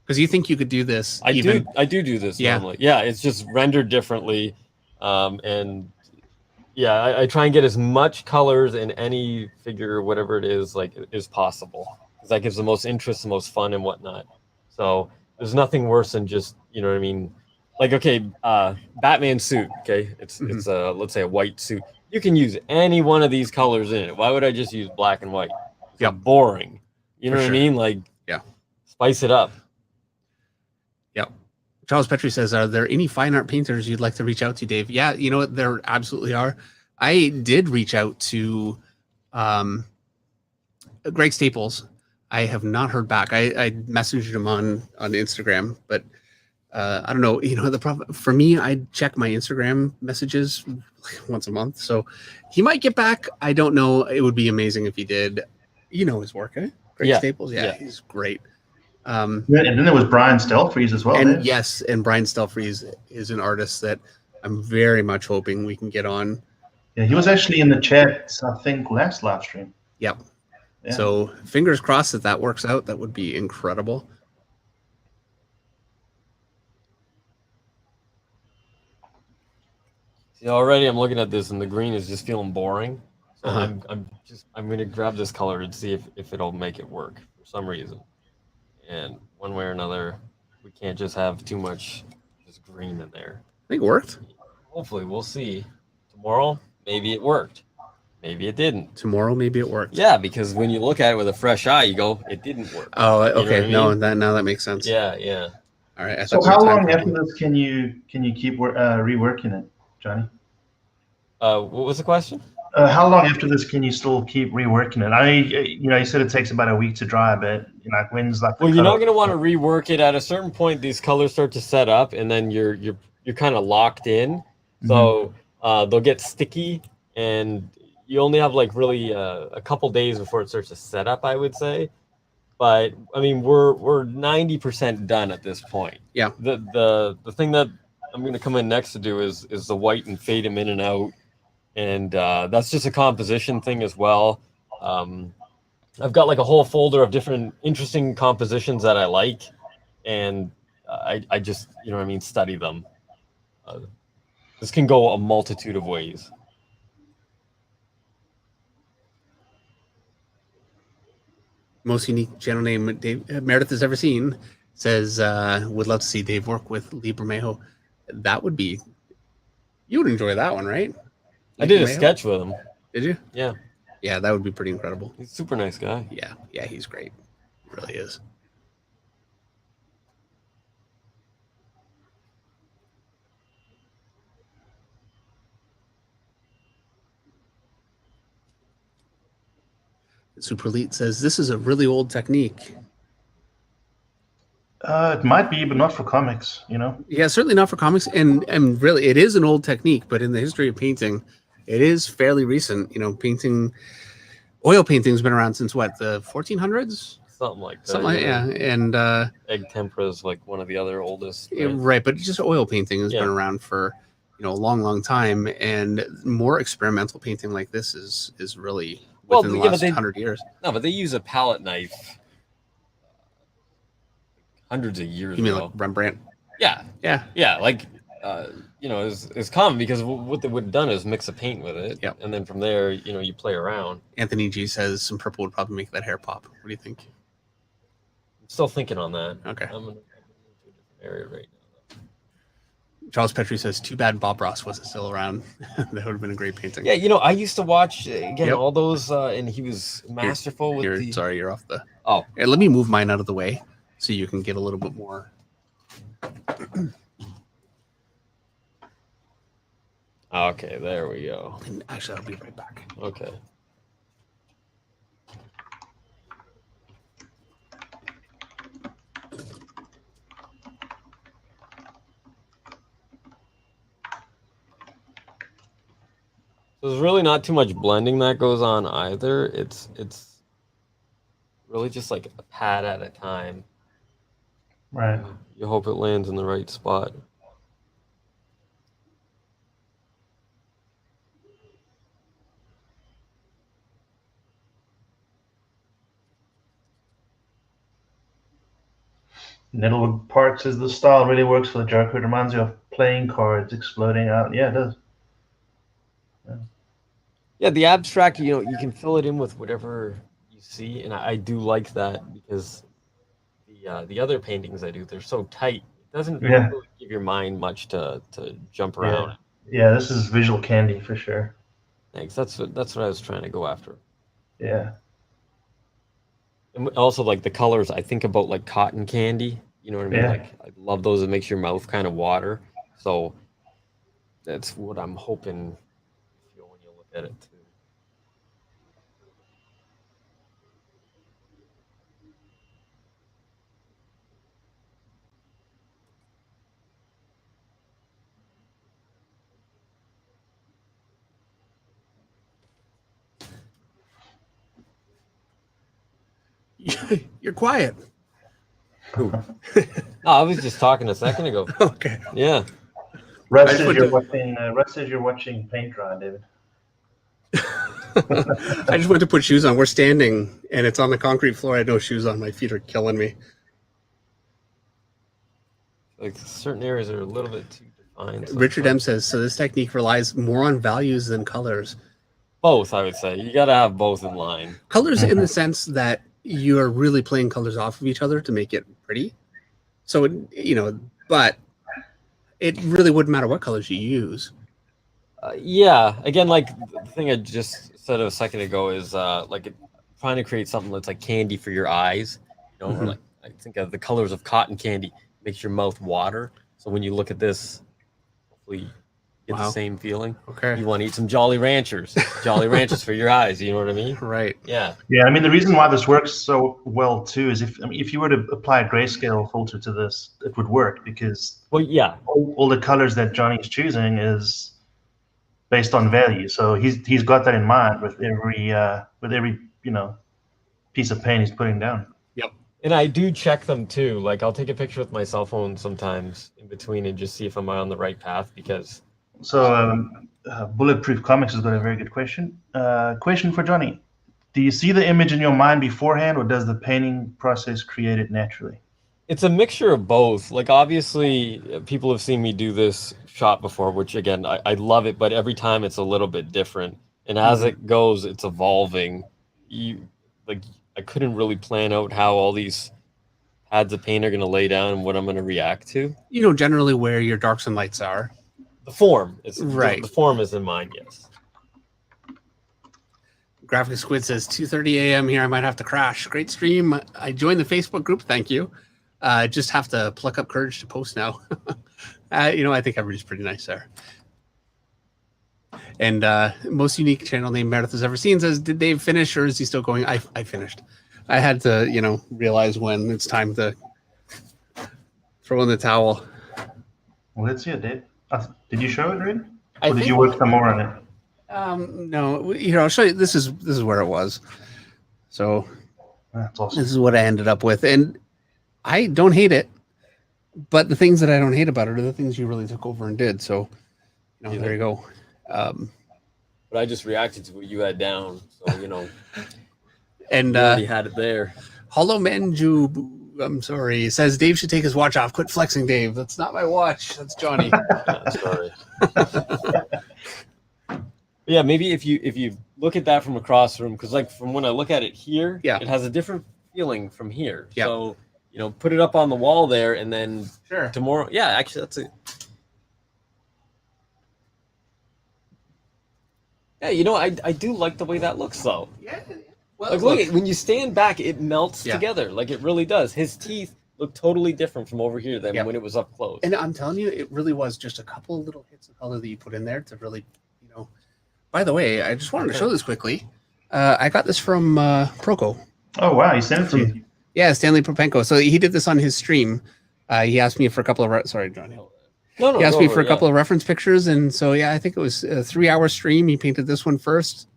Because you think you could do this? I do this normally. Yeah, it's just rendered differently, and yeah, I try and get as much colors in any figure or whatever it is is possible, because that gives the most interest, the most fun, and whatnot. So there's nothing worse than just, you know what I mean. Like, okay, Batman suit. Okay, it's let's say a white suit. You can use any one of these colors in it. Why would I just use black and white? It's boring. You know what I mean? Like, spice it up. Yep. Charles Petrie says, are there any fine art painters you'd like to reach out to, Dave? Yeah, you know what? There absolutely are. I did reach out to Greg Staples. I have not heard back. I messaged him on Instagram, but I don't know. The problem for me, I check my Instagram messages once a month, so he might get back. I don't know. It would be amazing if he did. You know his work, eh? Greg Staples. Yeah, he's great. And then there was Brian Stelfreeze as well. And yes, and Brian Stelfreeze is an artist that I'm very much hoping we can get on. Yeah, he was actually in the chat, I think, last live stream. Yep. Yeah. So fingers crossed that works out. That would be incredible. See, already I'm looking at this and the green is just feeling boring. So I'm going to grab this color and see if it'll make it work for some reason. And one way or another, we can't just have too much just green in there. I think it worked. Hopefully, we'll see. Tomorrow, maybe it worked. Maybe it didn't. Tomorrow, maybe it worked. Yeah, because when you look at it with a fresh eye, you go, it didn't work. Oh, okay. Now that makes sense. Yeah. All right. So how long after this can you keep reworking it, Johnny? What was the question? How long after this can you still keep reworking it? You said it takes about a week to dry, but when's like? Well, you're not going to want to rework it. At a certain point, these colors start to set up, and then you're kind of locked in. So they'll get sticky, and you only have really a couple days before it starts to set up, I would say. But I mean, we're 90% done at this point. Yeah. The thing that I'm going to come in next to do is the white and fade them in and out. And that's just a composition thing as well. I've got a whole folder of different interesting compositions that I like, and I just, you know what I mean, study them. This can go a multitude of ways. Most unique channel name Meredith has ever seen says, would love to see Dave work with Lee Bermejo. That would be, you would enjoy that one, right? I did a sketch with him. Did you? Yeah. Yeah, that would be pretty incredible. He's a super nice guy. Yeah, he's great. He really is. Super Elite says this is a really old technique. It might be, but not for comics, you know? Yeah, certainly not for comics, and really, it is an old technique. But in the history of painting, it is fairly recent. You know, oil painting's been around since what, the 1400s? Something like that. Something like, yeah, and egg tempera is like one of the other oldest. yeah, right, but just oil painting has Yeah. been around for a long time, and more experimental painting like this is really within the last 100 years. No, but they use a palette knife hundreds of years You mean ago. like Rembrandt? Yeah, Yeah. like is common because what they would have done is mix a paint with it, Yep. and then from there, you play around. Anthony G says some purple would probably make that hair pop. What do you think? I'm still thinking on that. Okay. I'm gonna move to a different area right now. Charles Petrie says, too bad Bob Ross wasn't still around. That would have been a great painting. Yeah, I used to watch again Yep. all those, and he was masterful with the. Sorry, you're off the. Oh, Here, let me move mine out of the way so you can get a little bit more. okay, there we go. And actually, I'll be right back. Okay. There's really not too much blending that goes on either. It's really just like a pad at a time. Right. You hope it lands in the right spot. Nettlewood Park says the style really works for the Joker. It reminds you of playing cards exploding out. Yeah, it does. Yeah, the abstract, you can fill it in with whatever you see, and I do like that because the other paintings I do, they're so tight. It doesn't Yeah. really give your mind much to jump around. Yeah, this is visual candy for sure. Thanks. That's what I was trying to go after. Yeah. And also, like the colors, I think about like cotton candy. You know what I mean? Yeah. Like I love those. It makes your mouth kind of water. So that's what I'm hoping you feel when you look at it too. You're quiet. No, I was just talking a second ago. Okay. Yeah. Russ I just says went you're to- watching. Russ says you're watching paint dry, David. I just went to put shoes on. We're standing, and it's on the concrete floor. I had no shoes on. My feet are killing me. Like certain areas are a little bit too defined. Richard M sometimes. says, so this technique relies more on values than colors. Both, I would say. You got to have both in line. Colors in the sense that you are really playing colors off of each other to make it pretty. So, but it really wouldn't matter what colors you use. Yeah. Again, like the thing I just said a second ago is trying to create something that's like candy for your eyes. Or Mhm. like I think of the colors of cotton candy makes your mouth water. So when you look at this, hopefully you get Wow. the same feeling. Okay. You want to eat some Jolly Ranchers. Jolly Ranchers for your eyes. You know what I mean? Right. Yeah. Yeah, I mean the reason why this works so well too is if you were to apply a grayscale filter to this, it would work because Well, yeah. all the colors that Johnny's choosing is based on value. So he's got that in mind with every piece of paint he's putting down. And I do check them too. Like I'll take a picture with my cell phone sometimes in between and just see if I'm on the right path because So Bulletproof Comics has got a very good question. Question for Johnny: do you see the image in your mind beforehand, or does the painting process create it naturally? it's a mixture of both. Like obviously people have seen me do this shot before, which again, I love it, but every time it's a little bit different. And as it goes, it's evolving. I couldn't really plan out how all these pads of paint are going to lay down and what I'm going to react to. Generally where your darks and lights are. The form is Right. The form is in mind, yes. Graphic Squid says 2:30 a.m. here. I might have to crash. Great stream. I joined the Facebook group. Thank you. Just have to pluck up courage to post now. I think everybody's pretty nice there. And most unique channel name Meredith has ever seen says, "Did Dave finish, or is he still going?" I finished. I had to, realize when it's time to throw in the towel. Well, let's see it, Dave. Did you show it, Reed? I Or did think- you work some more on it? No, here I'll show you. This is where it was. So That's awesome. this is what I ended up with, and I don't hate it. But the things that I don't hate about it are the things you really took over and did. So, there you go. But I just reacted to what you had down. So, And you already had it there. Hollow Manju, I'm sorry, says Dave should take his watch off. Quit flexing, Dave. That's not my watch. That's Johnny. Yeah, sorry. Yeah, maybe if you look at that from across the room, because like from when I look at it here, Yeah. it has a different feeling from here. Yeah. So, put it up on the wall there, and then Sure. tomorrow. Yeah, actually, that's it. Yeah, I do like the way that looks though. Yeah. Well, Like, look, when you stand back, it melts Yeah. together. Like it really does. His teeth look totally different from over here than Yeah. when it was up close. and I'm telling you, it really was just a couple of little hits of color that you put in there to really, By the way, I just wanted to show this quickly. I got this from Proco. Oh, wow. You sent it to me. Yeah, Stanley Propenko. So he did this on his stream. He asked me for a couple of sorry, Johnny. No, He asked go me over for a it, couple of reference pictures, and so I think it was a 3-hour stream. He painted this one first,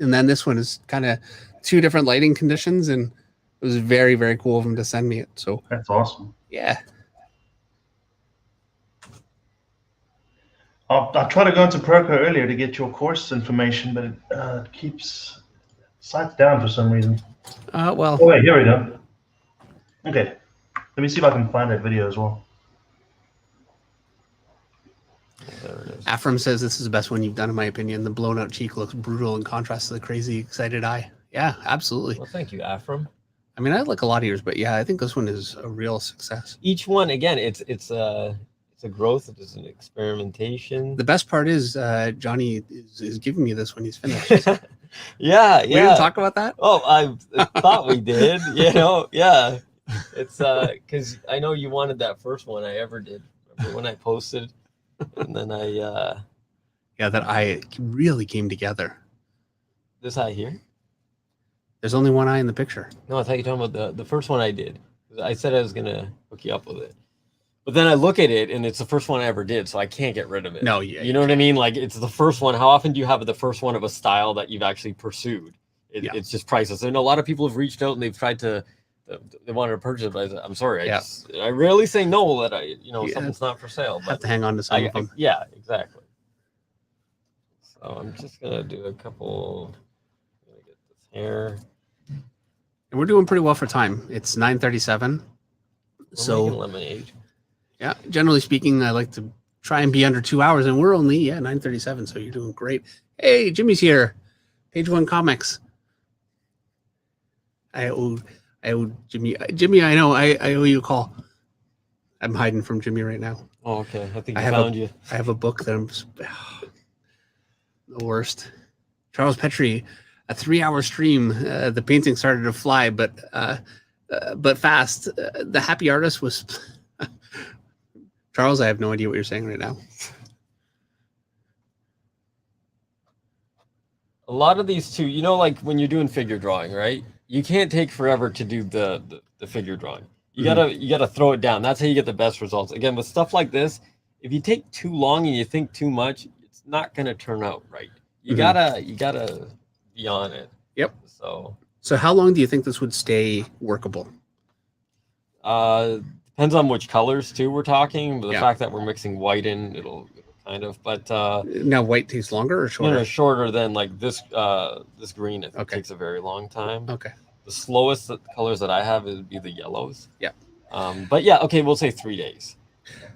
and then this one is kind of 2 different lighting conditions, and it was very, very cool of him to send me it. So That's awesome. yeah, I tried to go into Proco earlier to get your course information, but it keeps sites down for some reason. well, Oh, wait, here we go. Okay. Let me see if I can find that video as well. There it is. Afram says this is the best one you've done, in my opinion. The blown out cheek looks brutal in contrast to the crazy excited eye. Yeah, absolutely. Well, thank you, Afram. I mean, I like a lot of yours, but yeah, I think this one is a real success. Each one, again, it's a growth. It's an experimentation. The best part is Johnny is giving me this when he's finished. Yeah, We didn't yeah. talk about that. Oh, I thought we did. Yeah. It's because I know you wanted that first one I ever did. Remember when I posted, and then Yeah, that eye really came together. this eye here. There's only one eye in the picture. No, I thought you were talking about the first one I did. I said I was gonna hook you up with it, but then I look at it and it's the first one I ever did, so I can't get rid of it. No, yeah, you know what I mean. Like it's the first one. How often do you have the first one of a style that you've actually pursued? Yeah. It's just priceless. And a lot of people have reached out and they've tried to. They wanted to purchase it, but I'm sorry. I rarely say no that something's not for sale. Have But to hang on to some of them. yeah, exactly. So I'm just gonna do a couple. I'm gonna get this hair. And we're doing pretty well for time. It's 9:37. We're making So lemonade. yeah, generally speaking, I like to try and be under 2 hours, and we're only 9:37. So you're doing great. Hey, Jimmy's here. Page One Comics. I owe Jimmy. Jimmy, I know. I owe you a call. I'm hiding from Jimmy right now. Oh, okay. I think I I have found you. I have a book that I'm the worst. Charles Petrie, a 3-hour stream. The painting started to fly, but fast. The happy artist was Charles. I have no idea what you're saying right now. A lot of these too, like when you're doing figure drawing, right? You can't take forever to do the figure drawing. You gotta throw it down. That's how you get the best results. Again, with stuff like this, if you take too long and you think too much, it's not gonna turn out right. You gotta be on it. Yep. So how long do you think this would stay workable? depends on which colors too we're talking. But the Yeah. fact that we're mixing white in, it'll kind of. But Now, white takes longer or shorter? no, shorter than like this. This green, it Okay. takes a very long time. Okay. The slowest colors that I have would be the yellows. Yeah. But yeah, okay, we'll say 3 days.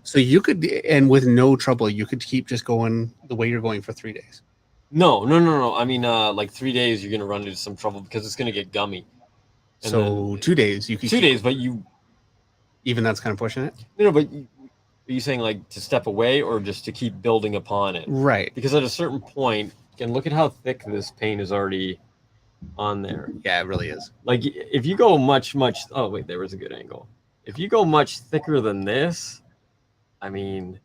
So you could, and with no trouble, you could keep just going the way you're going for 3 days. No. I mean, like 3 days, you're gonna run into some trouble because it's gonna get gummy. And So then- 2 days, you could 2 keep- days, but you even that's kind of pushing it. no, but are you saying like to step away or just to keep building upon it? Right. Because at a certain point, and look at how thick this paint is already on there. Yeah, it really is. Like if you go much, oh wait, there was a good angle. If you go much thicker than this, I mean,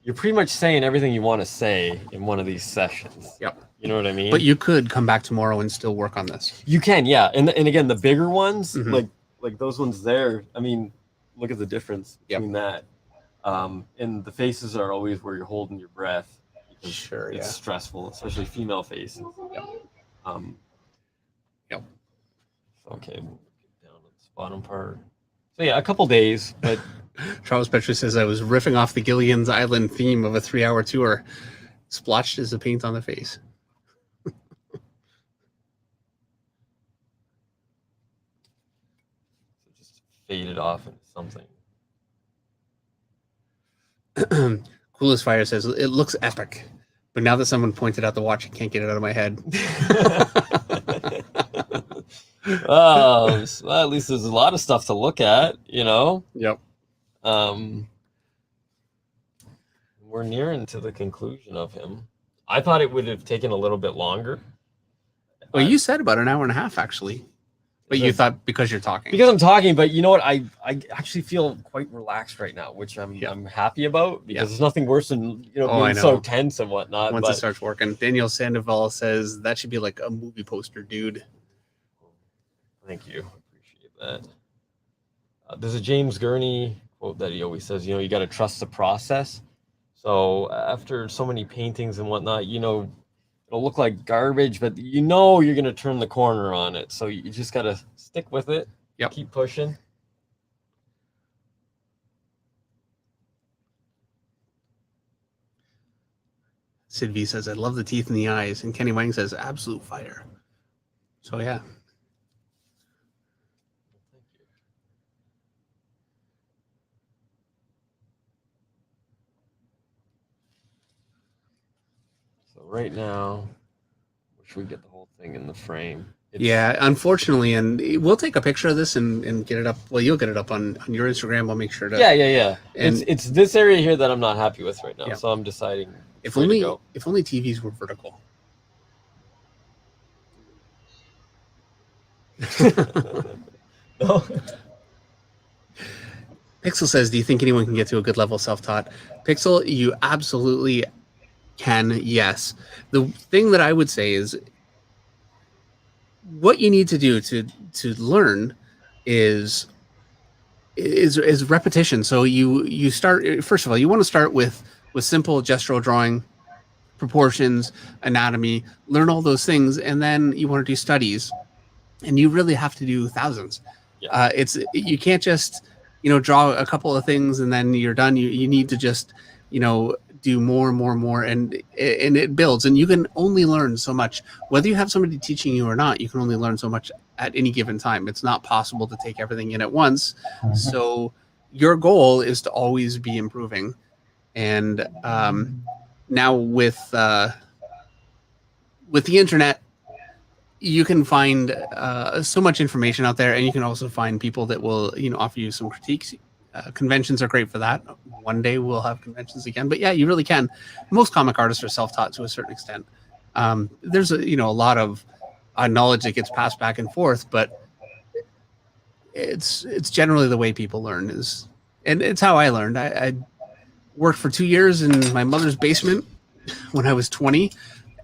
you're pretty much saying everything you want to say in one of these sessions. Yep. You know what I mean? But you could come back tomorrow and still work on this. You can, yeah. And again, the bigger ones, Mhm. like those ones there, I mean, look at the difference between that. And the faces are always where you're holding your breath. Because Sure, it's yeah. stressful, especially female faces. Yep. Yep. Okay, we'll get down to this bottom part. So yeah, a couple days, but Charles Petrie says I was riffing off the Gilligan's Island theme of a 3-hour tour. Splotched as the paint on the face. just fade it off into something. Coolest Fire says it looks epic, but now that someone pointed out the watch, I can't get it out of my head. Well, at least there's a lot of stuff to look at, you know. Yep. We're nearing to the conclusion of him. I thought it would have taken a little bit longer. Well, you said about an hour and a half, actually. But you thought because you're talking. Because I'm talking, but you know what? I actually feel quite relaxed right now, which I'm happy about because there's nothing worse than being so tense and whatnot. Once it starts working. Daniel Sandoval says that should be like a movie poster, dude. Thank you. Appreciate that. There's a James Gurney quote that he always says, you got to trust the process. So after so many paintings and whatnot, it'll look like garbage, but you're going to turn the corner on it. So you just got to stick with it. Yep. Keep pushing. Sid V says, I love the teeth in the eyes. And Kenny Wang says, absolute fire. So, yeah. Right now, wish we get the whole thing in the frame. Yeah, unfortunately, and we'll take a picture of this and get it up. Well, you'll get it up on your Instagram. I'll make sure to. Yeah. And it's this area here that I'm not happy with right now, so I'm deciding. If only TVs were vertical. Pixel says, do you think anyone can get to a good level self-taught? Pixel, you absolutely can, yes. The thing that I would say is what you need to do to learn is repetition. So you start, first of all, you want to start with simple gestural drawing, proportions, anatomy, learn all those things, and then you want to do studies, and you really have to do thousands. You can't just draw a couple of things and then you're done. You need to just do more and more and more, and it builds. And you can only learn so much, whether you have somebody teaching you or not. You can only learn so much at any given time. It's not possible to take everything in at once. Mm-hmm. So your goal is to always be improving. And now with the internet, you can find so much information out there, and you can also find people that will offer you some critiques. Conventions are great for that. One day we'll have conventions again, but yeah, you really can. Most comic artists are self-taught to a certain extent. There's a lot of knowledge that gets passed back and forth, but it's generally the way people learn and it's how I learned. I worked for 2 years in my mother's basement when I was 20,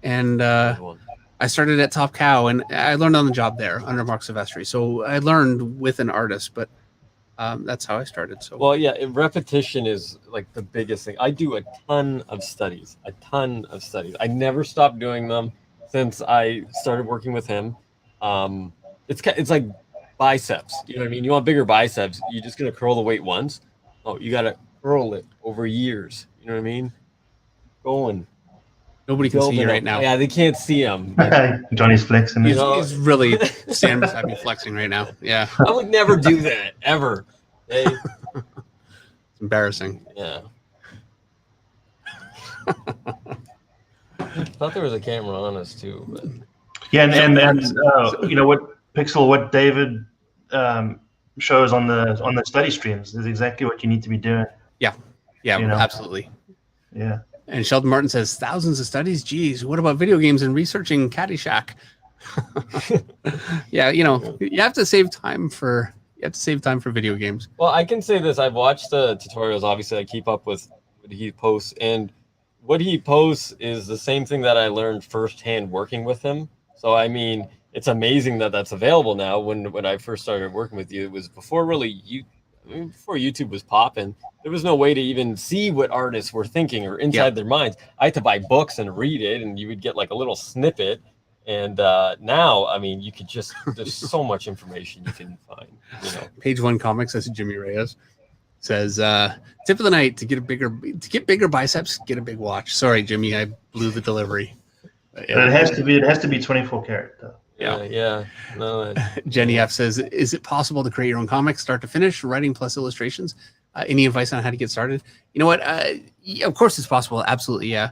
and I started at Top Cow, and I learned on the job there under Mark Silvestri. So I learned with an artist, but that's how I started. So repetition is like the biggest thing. I do a ton of studies. I never stopped doing them since I started working with him. It's like biceps. You know what I mean? You want bigger biceps. You're just gonna curl the weight once. Oh, you gotta curl it over years. You know what I mean? Going. Nobody can see you right now. Yeah, they can't see him. Johnny's flexing. He's really standing beside me flexing right now. Yeah. I would never do that, ever. Hey. It's embarrassing. Yeah. I thought there was a camera on us too. But... Yeah, and what David shows on the study streams is exactly what you need to be doing. Yeah, absolutely. Yeah. And Sheldon Martin says, thousands of studies. Geez, what about video games and researching Caddyshack? Yeah, you have to save time for video games. Well, I can say this. I've watched the tutorials. Obviously, I keep up with what he posts, and what he posts is the same thing that I learned firsthand working with him. So I mean, it's amazing that that's available now. When I first started working with you, it was before before YouTube was popping. There was no way to even see what artists were thinking or inside their minds. I had to buy books and read it, and you would get like a little snippet. And now, I mean, you could just, there's so much information you can find. You know, Page One Comics, that's Jimmy Reyes, says tip of the night: to get bigger biceps, get a big watch. Sorry, Jimmy, I blew the delivery. But it has to be 24 karat though. Yeah. No, Jenny F says, is it possible to create your own comics, start to finish, writing plus illustrations? Any advice on how to get started? You know what? Yeah, of course it's possible. Absolutely, yeah.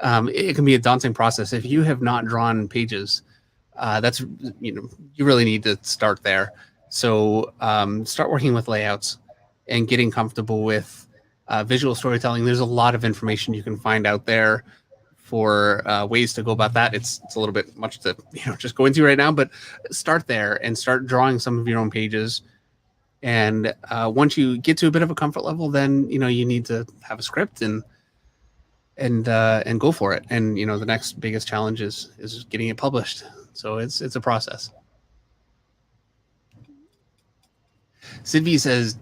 It can be a daunting process. If you have not drawn pages, that's, you really need to start there. So start working with layouts and getting comfortable with visual storytelling. There's a lot of information you can find out there for ways to go about that. It's a little bit much to just go into right now, but start there and start drawing some of your own pages. And once you get to a bit of a comfort level, then you need to have a script and go for it. And the next biggest challenge is getting it published. So it's a process. Sid V says,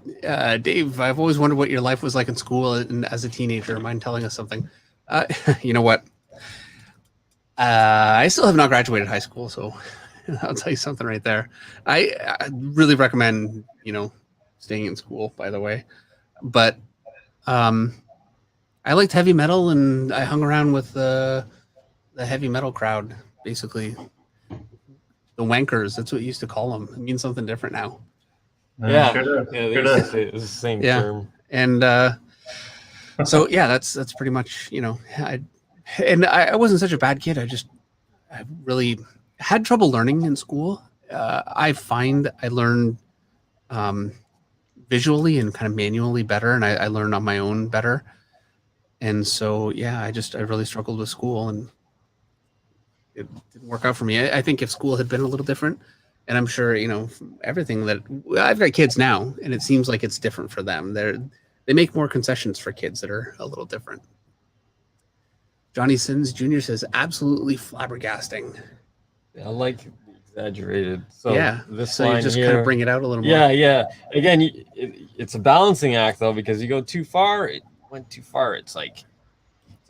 Dave, I've always wondered what your life was like in school and as a teenager. Mind telling us something? You know what? I still have not graduated high school, so I'll tell you something right there. I really recommend, staying in school, by the way. But I liked heavy metal, and I hung around with the heavy metal crowd, basically. The wankers, that's what you used to call them. It means something different now. Yeah, they used to say it was the same term. And so yeah, that's pretty much, I wasn't such a bad kid. I really had trouble learning in school. I find I learned visually and kind of manually better, and I learned on my own better. And so yeah, I really struggled with school, and it didn't work out for me. I think if school had been a little different, and I'm sure, everything that I've got kids now, and it seems like it's different for them. They make more concessions for kids that are a little different. Johnny Sins Jr. says, absolutely flabbergasting. I like the exaggerated. So yeah, this so line you just here, kind of bring it out a little more. Yeah. Again, it's a balancing act though, because you go too far, it went too far. It's like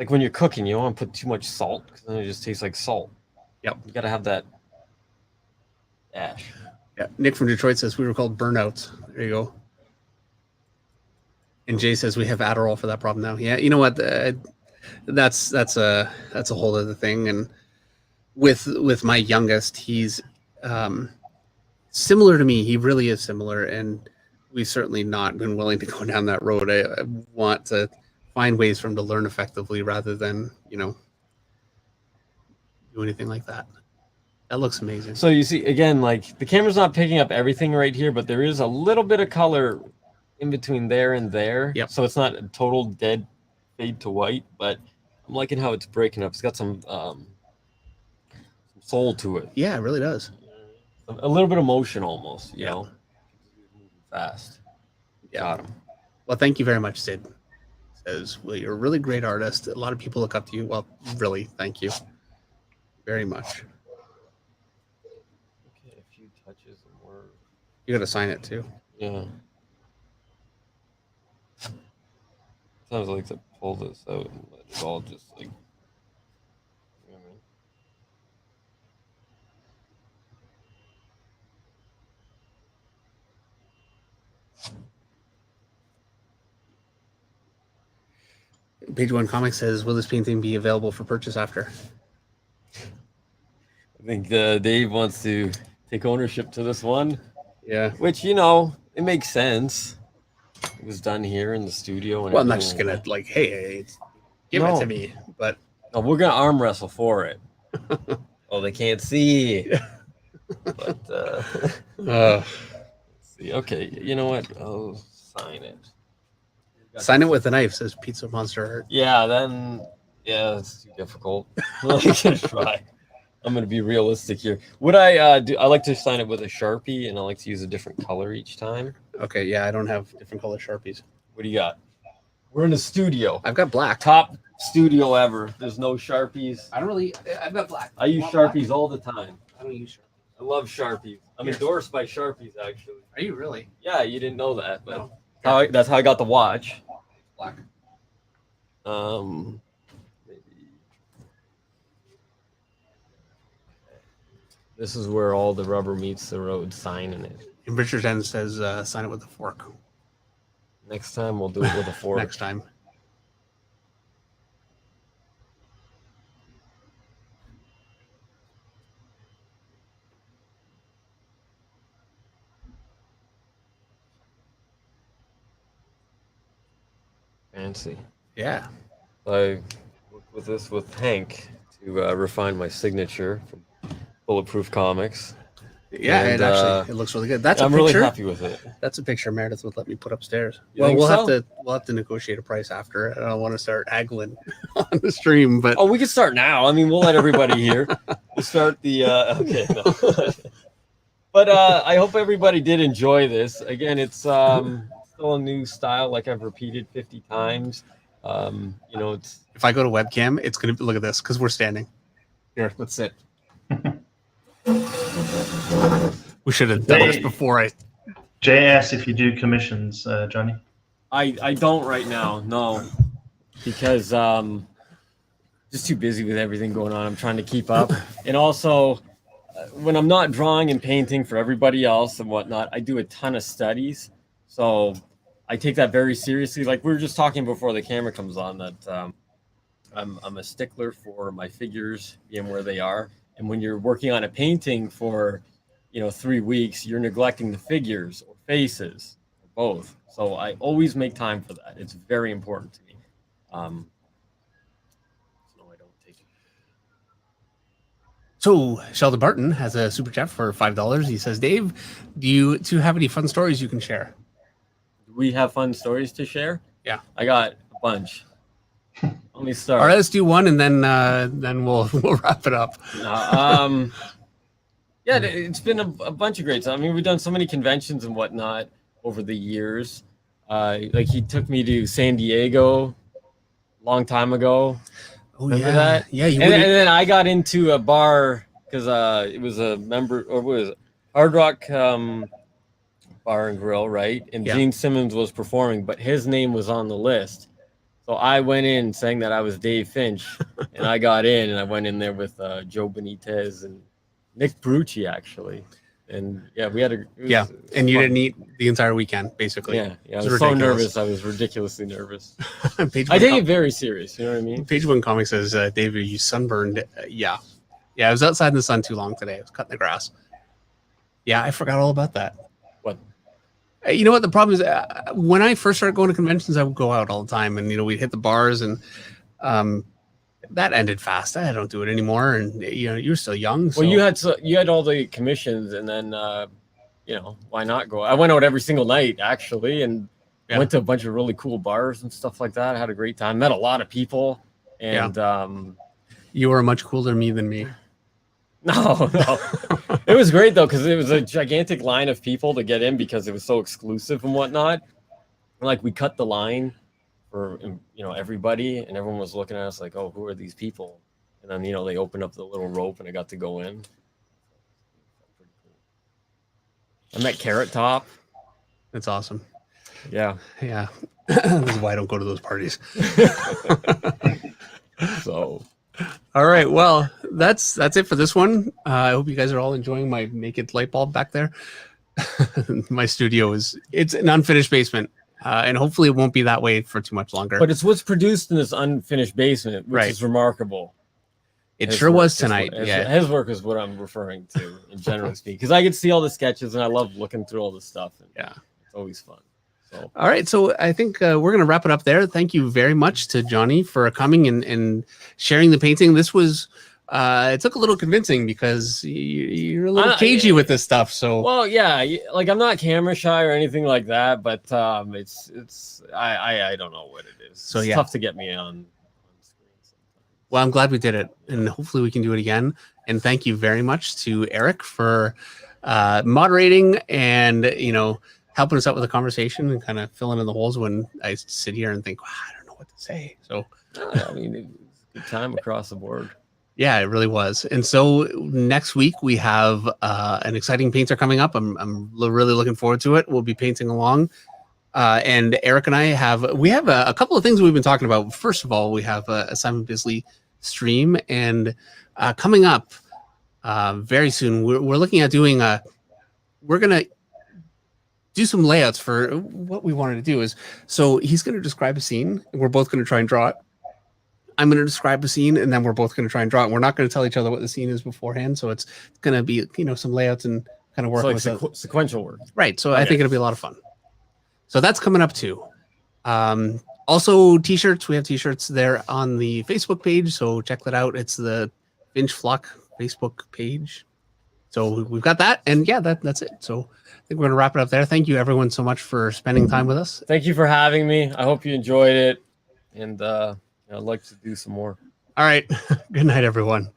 when you're cooking, you don't want to put too much salt because then it just tastes like salt. Yep. You got to have that dash. Yeah. Nick from Detroit says we were called burnouts. There you go. And Jay says we have Adderall for that problem now. Yeah, you know what? That's a whole other thing. And with my youngest, he's similar to me. He really is similar, and we've certainly not been willing to go down that road. I want to find ways for him to learn effectively rather than do anything like that. That looks amazing. So you see, again, like the camera's not picking up everything right here, but there is a little bit of color in between there and there. Yep. So it's not a total dead fade to white, but I'm liking how it's breaking up. It's got some soul to it. Yeah, it really does. A little bit of motion almost, you know. Moving fast. Yeah. Got him. Well, thank you very much, Sid. Says, well, you're a really great artist. A lot of people look up to you. Well, really, thank you very much. Okay, a few touches and we're... You got to sign it too. Yeah. Sometimes I like to pull this out and let it all just like... You know what I mean? Page One Comics says, will this painting be available for purchase after? I think Dave wants to take ownership to this one. Yeah. Which, it makes sense. It was done here in the studio. And well, I'm not just going to like, hey, give it to me. But no, we're going to arm wrestle for it. Oh, they can't see. But, let's see. Okay, you know what? Oh, sign it. Sign it with a knife, says Pizza Monster Heart. Yeah, that's too difficult. I'm gonna try. I'm gonna be realistic here. Would I do? I like to sign it with a Sharpie, and I like to use a different color each time. Okay, yeah, I don't have different color Sharpies. What do you got? We're in the studio. I've got black. Top studio ever. There's no Sharpies. I've got black. I use Sharpies all the time. I don't use Sharpies. I love Sharpies. I'm endorsed by Sharpies, actually. Are you really? Yeah, you didn't know that, but No. that's how I got the watch. Black. Maybe. This is where all the rubber meets the road, signing it. And Richard N says, sign it with a fork. Next time we'll do it with a fork. Next time. Fancy. Yeah. I worked with this with Hank to refine my signature from Bulletproof Comics. Yeah, And, it looks really good. That's I'm a picture. really happy with it. That's a picture Meredith would let me put upstairs. You Well, think we'll have to negotiate a price after. I don't want to start haggling on the stream, but Oh, we can start now. I mean, we'll let everybody hear. We'll start the okay. No. But I hope everybody did enjoy this. Again, it's still a new style, like I've repeated 50 times. It's if I go to webcam, it's gonna be, look at this because we're standing. Here, let's sit. We should have done this before I. Jay asks if you do commissions, Johnny. I don't right now, no, because just too busy with everything going on. I'm trying to keep up, and also when I'm not drawing and painting for everybody else and whatnot, I do a ton of studies. So I take that very seriously. Like we were just talking before the camera comes on, that I'm a stickler for my figures being where they are. And when you're working on a painting for 3 weeks, you're neglecting the figures or faces, or both. So I always make time for that. It's very important to me. No, I don't take it. So Sheldon Barton has a super chat for $5. He says, Dave, do you two have any fun stories you can share? Do we have fun stories to share? Yeah. I got a bunch. Let me start. All right, let's do one, and then we'll wrap it up. Yeah, it's been a bunch of great stuff. I mean, we've done so many conventions and whatnot over the years. Like he took me to San Diego a long time ago. Oh, Remember yeah. that? Yeah, and then I got into a bar because it was a member, or what was it? Hard Rock Bar and Grill, right? And Yeah. Gene Simmons was performing, but his name was on the list. So I went in saying that I was Dave Finch, and I got in, and I went in there with Joe Benitez and Nick Brucci, actually. And yeah, we had and you didn't eat the entire weekend, basically. Yeah, I It was so nervous. I was ridiculously nervous. Page I One take it very serious. You know what I mean? Page One Comics says, Dave, are you sunburned? Yeah. I was outside in the sun too long today. I was cutting the grass. Yeah, I forgot all about that. What? You know what the problem is? When I first started going to conventions, I would go out all the time, and we'd hit the bars, and that ended fast. I don't do it anymore, and you're still young. So. Well, you had all the commissions, and then why not go? I went out every single night actually, and went to a bunch of really cool bars and stuff like that. I had a great time. Met a lot of people, and you were much cooler me than me. No. It was great though, because it was a gigantic line of people to get in because it was so exclusive and whatnot. And, like we cut the line for everybody, and everyone was looking at us like, oh, who are these people? And then they opened up the little rope, and I got to go in. Pretty cool. I met Carrot Top. That's awesome. Yeah. This is why I don't go to those parties. So. All right, well, that's it for this one. I hope you guys are all enjoying my naked light bulb back there. My studio it's an unfinished basement, and hopefully it won't be that way for too much longer. But it's what's produced in this unfinished basement, which is remarkable. It sure was tonight. His work is what I'm referring to, in generally speaking, because I could see all the sketches, and I love looking through all the stuff. And it's always fun. So. All right, so I think we're going to wrap it up there. Thank you very much to Johnny for coming and sharing the painting. This was it took a little convincing because you're a little cagey with this stuff. So well, yeah, like I'm not camera shy or anything like that, but it's I don't know what it is. So it's tough to get me on screen sometimes. Well, I'm glad we did it, and hopefully we can do it again. And thank you very much to Eric for moderating and helping us out with the conversation and kind of filling in the holes when I sit here and think, wow, I don't know what to say. So, I mean, it was a good time across the board. yeah, it really was. And so next week we have an exciting painter coming up. I'm really looking forward to it. We'll be painting along. And Eric and I have a couple of things we've been talking about. First of all, we have a Simon Bisley stream, and coming up very soon, we're looking at doing we're gonna do some layouts for what we wanted to do. Is so he's going to describe a scene, and we're both going to try and draw it. I'm going to describe a scene, and then we're both going to try and draw it. We're not going to tell each other what the scene is beforehand, so it's going to be some layouts and kind of work with sequential work. Right. So I think it'll be a lot of fun. So that's coming up too. Also, t-shirts. We have t-shirts there on the Facebook page, so check that out. It's the Finch Flock Facebook page. So we've got that, and yeah, that's it. So I think we're gonna wrap it up there. Thank you, everyone, so much for spending time with us. Thank you for having me. I hope you enjoyed it, and I'd like to do some more. All right. Good night, everyone.